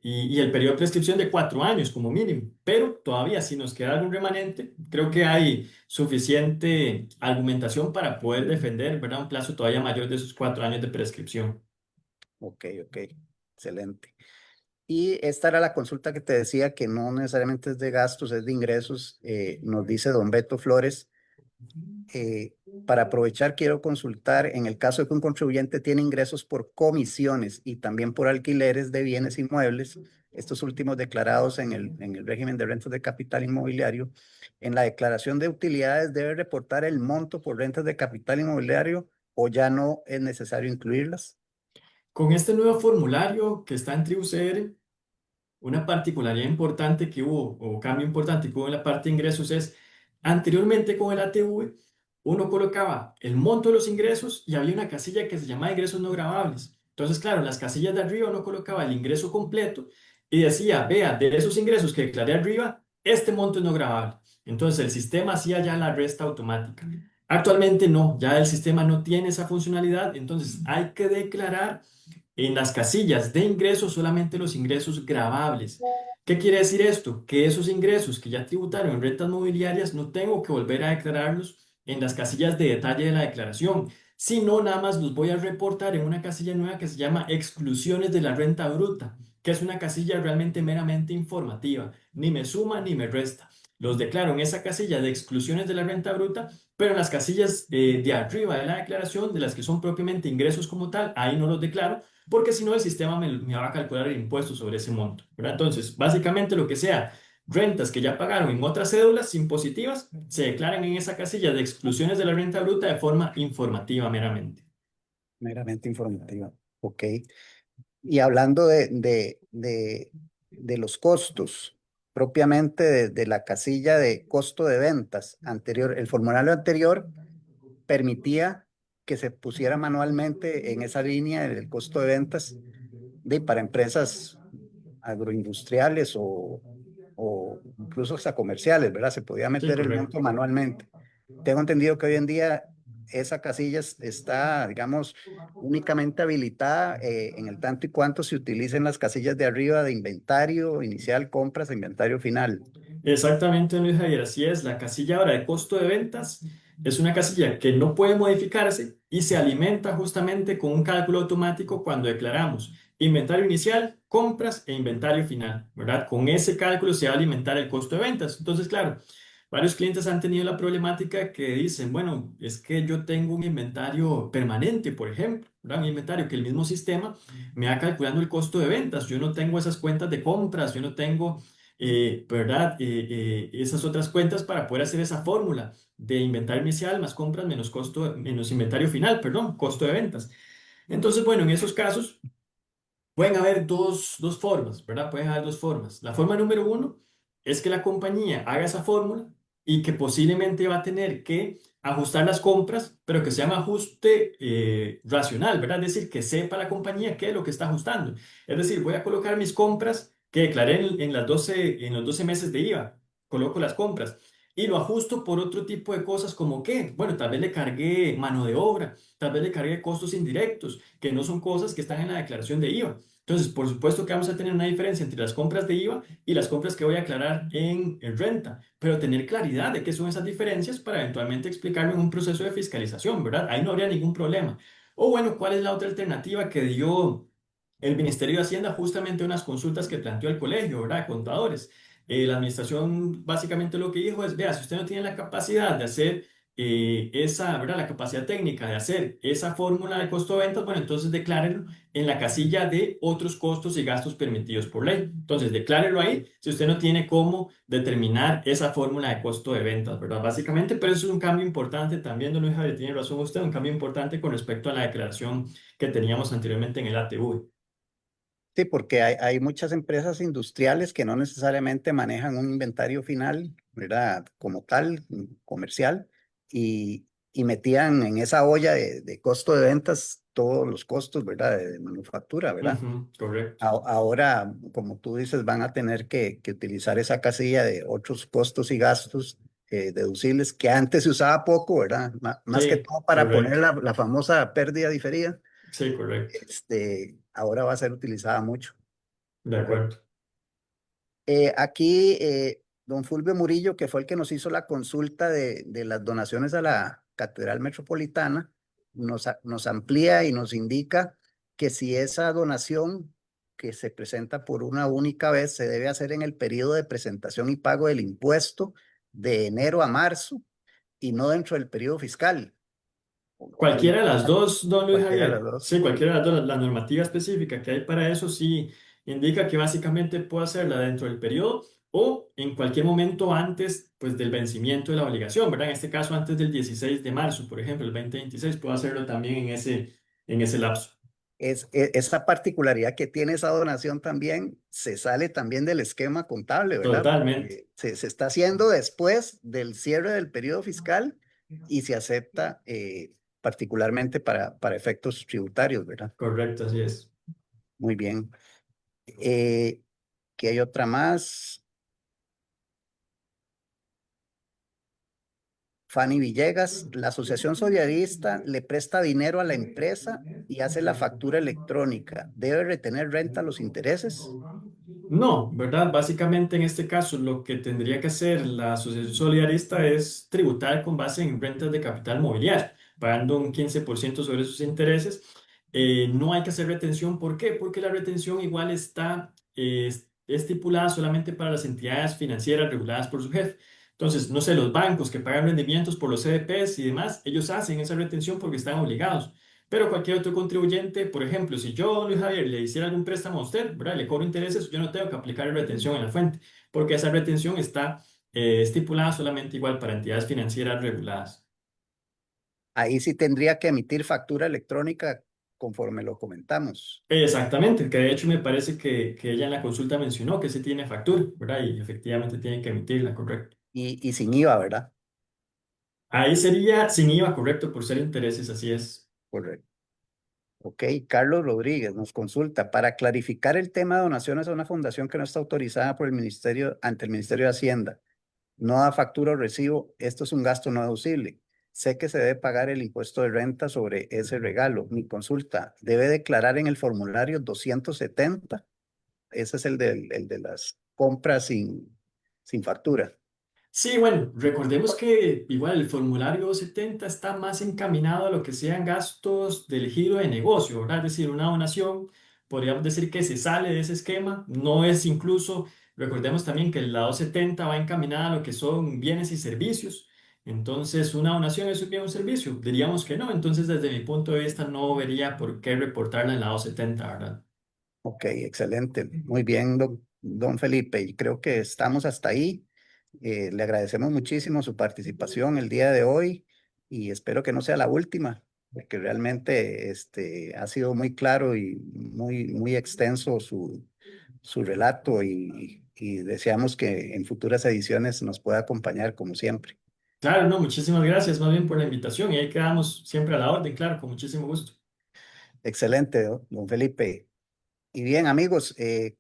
Y el periodo de prescripción de 4 años como mínimo. Pero todavía, si nos queda algún remanente, creo que hay suficiente argumentación para poder defender, ¿verdad? Un plazo todavía mayor de esos 4 años de prescripción. ok, ok, excelente. Y esta era la consulta que te decía que no necesariamente es de gastos, es de ingresos. Nos dice don Beto Flores. Para aprovechar, quiero consultar en el caso de que un contribuyente tiene ingresos por comisiones y también por alquileres de bienes inmuebles, estos últimos declarados en el régimen de rentas de capital inmobiliario, en la declaración de utilidades debe reportar el monto por rentas de capital inmobiliario o ya no es necesario incluirlas. Con este nuevo formulario que está en TribuCR, una particularidad importante que hubo, o cambio importante que hubo en la parte de ingresos es, anteriormente con el ATV, uno colocaba el monto de los ingresos y había una casilla que se llamaba ingresos no gravables. Entonces, claro, en las casillas de arriba uno colocaba el ingreso completo y decía, vea, de esos ingresos que declaré arriba, este monto es no gravable. Entonces, el sistema hacía ya la resta automática. Actualmente no, ya el sistema no tiene esa funcionalidad, entonces hay que declarar en las casillas de ingresos solamente los ingresos gravables. ¿Qué quiere decir esto? Que esos ingresos que ya tributaron en rentas mobiliarias no tengo que volver a declararlos en las casillas de detalle de la declaración, sino nada más los voy a reportar en una casilla nueva que se llama exclusiones de la renta bruta, que es una casilla realmente meramente informativa, ni me suma ni me resta. Los declaro en esa casilla de exclusiones de la renta bruta, pero en las casillas de arriba de la declaración, de las que son propiamente ingresos como tal, ahí no los declaro porque si no el sistema me va a calcular el impuesto sobre ese monto, ¿verdad? Entonces, básicamente lo que sea rentas que ya pagaron en otras cédulas impositivas se declaran en esa casilla de exclusiones de la renta bruta de forma informativa meramente. Meramente informativa. Ok. Y hablando de los costos, propiamente de la casilla de costo de ventas anterior, el formulario anterior permitía que se pusiera manualmente en esa línea el costo de ventas para empresas agroindustriales o incluso hasta comerciales, ¿verdad? Se podía Sí, meter el correcto. monto manualmente. Tengo entendido que hoy en día esa casilla está, digamos, únicamente habilitada en el tanto y cuanto se utilicen las casillas de arriba de inventario inicial, compras e inventario final. Exactamente, Luis Javier, así es. La casilla ahora de costo de ventas es una casilla que no puede modificarse y se alimenta justamente con un cálculo automático cuando declaramos inventario inicial, compras e inventario final, ¿verdad? Con ese cálculo se va a alimentar el costo de ventas. Entonces, claro, varios clientes han tenido la problemática que dicen, bueno, es que yo tengo un inventario permanente, por ejemplo, ¿verdad? Un inventario que el mismo sistema me va calculando el costo de ventas. Yo no tengo esas cuentas de compras, yo no tengo ¿verdad? Esas otras cuentas para poder hacer esa fórmula de inventario inicial más compras menos costo, menos inventario final, perdón, costo de ventas. Entonces, bueno, en esos casos pueden haber dos formas, ¿verdad? Pueden haber dos formas. La forma número uno es que la compañía haga esa fórmula y que posiblemente va a tener que ajustar las compras, pero que sea un ajuste racional, ¿verdad? Es decir, que sepa la compañía qué es lo que está ajustando. Es decir, voy a colocar mis compras que declaré en los 12 meses de IVA. Coloco las compras y lo ajusto por otro tipo de cosas como que, bueno, tal vez le cargué mano de obra, tal vez le cargué costos indirectos, que no son cosas que están en la declaración de IVA. Entonces, por supuesto que vamos a tener una diferencia entre las compras de IVA y las compras que voy a aclarar en renta, pero tener claridad de qué son esas diferencias para eventualmente explicarlo en un proceso de fiscalización, ¿verdad? Ahí no habría ningún problema. O bueno, ¿cuál es la otra alternativa que dio el Ministerio de Hacienda justamente a unas consultas que planteó el colegio, ¿verdad? Contadores. La administración básicamente lo que dijo es, vea, si usted no tiene la capacidad de hacer esa, ¿verdad? La capacidad técnica de hacer esa fórmula de costo de ventas, bueno, entonces declárenlo en la casilla de otros costos y gastos permitidos por ley. Entonces, declárelo ahí si usted no tiene cómo determinar esa fórmula de costo de ventas, ¿verdad? Básicamente, pero eso es un cambio importante también, don Luis Javier, tiene razón usted, un cambio importante con respecto a la declaración que teníamos anteriormente en el ATV. Sí, porque hay muchas empresas industriales que no necesariamente manejan un inventario final, ¿verdad? Como tal, comercial, y metían en esa olla de costo de ventas todos los costos, ¿verdad? De manufactura, ¿verdad? Ujú, correcto. Ahora, como tú dices, van a tener que utilizar esa casilla de otros costos y gastos deducibles que antes se usaba poco, ¿verdad? Más que Sí, todo para poner correcto. la famosa pérdida diferida, Sí, correcto. ahora va a ser utilizada mucho. De Correcto. acuerdo. Aquí, don Fulvio Murillo, que fue el que nos hizo la consulta de las donaciones a la Catedral Metropolitana, nos amplía y nos indica que si esa donación que se presenta por una única vez se debe hacer en el periodo de presentación y pago del impuesto de enero a marzo y no dentro del periodo fiscal. Ahí Cualquiera de las dos, don Luis cualquiera de las Javier. dos. Sí, cualquiera de las dos. La normativa específica que hay para eso sí indica que básicamente puede hacerla dentro del periodo o en cualquier momento antes, pues, del vencimiento de la obligación, ¿verdad? En este caso, antes del 16 de marzo, por ejemplo, el 2026, puede hacerlo también en ese lapso. Esa particularidad que tiene esa donación también se sale también del esquema contable, ¿verdad? Totalmente. Porque se está haciendo después del cierre del periodo fiscal y se acepta particularmente para efectos tributarios, ¿verdad? Correcto, así es. Muy bien. Eh, ¿Qué hay otra más? Fanny Villegas, la Asociación Solidarista le presta dinero a la empresa y hace la factura electrónica. ¿Debe retener renta los intereses? No, ¿verdad? Básicamente en este caso lo que tendría que hacer la asociación solidarista es tributar con base en rentas de capital mobiliario, pagando un 15% sobre sus intereses. No hay que hacer retención. ¿Por qué? Porque la retención igual está estipulada solamente para las entidades financieras reguladas por su jefe. Entonces, no sé, los bancos que pagan rendimientos por los CDPs y demás, ellos hacen esa retención porque están obligados. Pero cualquier otro contribuyente, por ejemplo, si yo, Luis Javier, le hiciera algún préstamo a usted, ¿verdad? Le cobro intereses, yo no tengo que aplicar retención en la fuente, porque esa retención está estipulada solamente igual para entidades financieras reguladas. Ahí sí tendría que emitir factura electrónica conforme lo comentamos Exactamente, que de hecho me parece que ella en la consulta mencionó que sí tiene factura, ¿verdad? Y efectivamente tiene que emitirla, correcto. y sin IVA, ¿verdad? Ahí sería sin IVA, correcto, por ser intereses, así es. Correcto. Ok, Carlos Rodríguez nos consulta para clarificar el tema de donaciones a una fundación que no está autorizada por el ministerio ante el Ministerio de Hacienda. No da factura o recibo, esto es un gasto no deducible. Sé que se debe pagar el impuesto de renta sobre ese regalo. Mi consulta, debe declarar en el formulario 270. Ese es el de las compras sin factura. Sí, bueno, recordemos que igual el formulario 70 está más encaminado a lo que sean gastos del giro de negocio, ¿verdad? Es decir, una donación, podríamos decir que se sale de ese esquema, no es incluso, recordemos también que el lado 70 va encaminada a lo que son bienes y servicios, entonces una donación es un bien o un servicio, diríamos que no, entonces desde mi punto de vista no vería por qué reportarla en el lado 70, ¿verdad? Ok, excelente. Muy bien, don Felipe, y creo que estamos hasta ahí. Le agradecemos muchísimo su participación el día de hoy y espero que no sea la última, porque realmente ha sido muy claro y muy extenso su relato y deseamos que en futuras ediciones nos pueda acompañar como siempre. Claro, no, muchísimas gracias más bien por la invitación y ahí quedamos siempre a la orden, claro, con muchísimo gusto. Excelente, don Felipe. Y bien, amigos,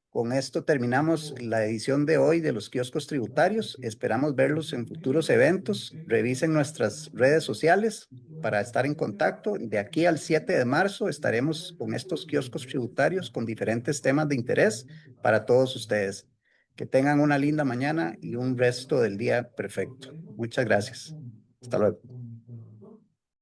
con esto terminamos la edición de hoy de los kioscos tributarios. Esperamos verlos en futuros eventos. Revisen nuestras redes sociales para estar en contacto. De aquí al 7 de marzo estaremos con estos kioscos tributarios con diferentes temas de interés para todos ustedes. Que tengan una linda mañana y un resto del día perfecto. Muchas gracias. Hasta luego.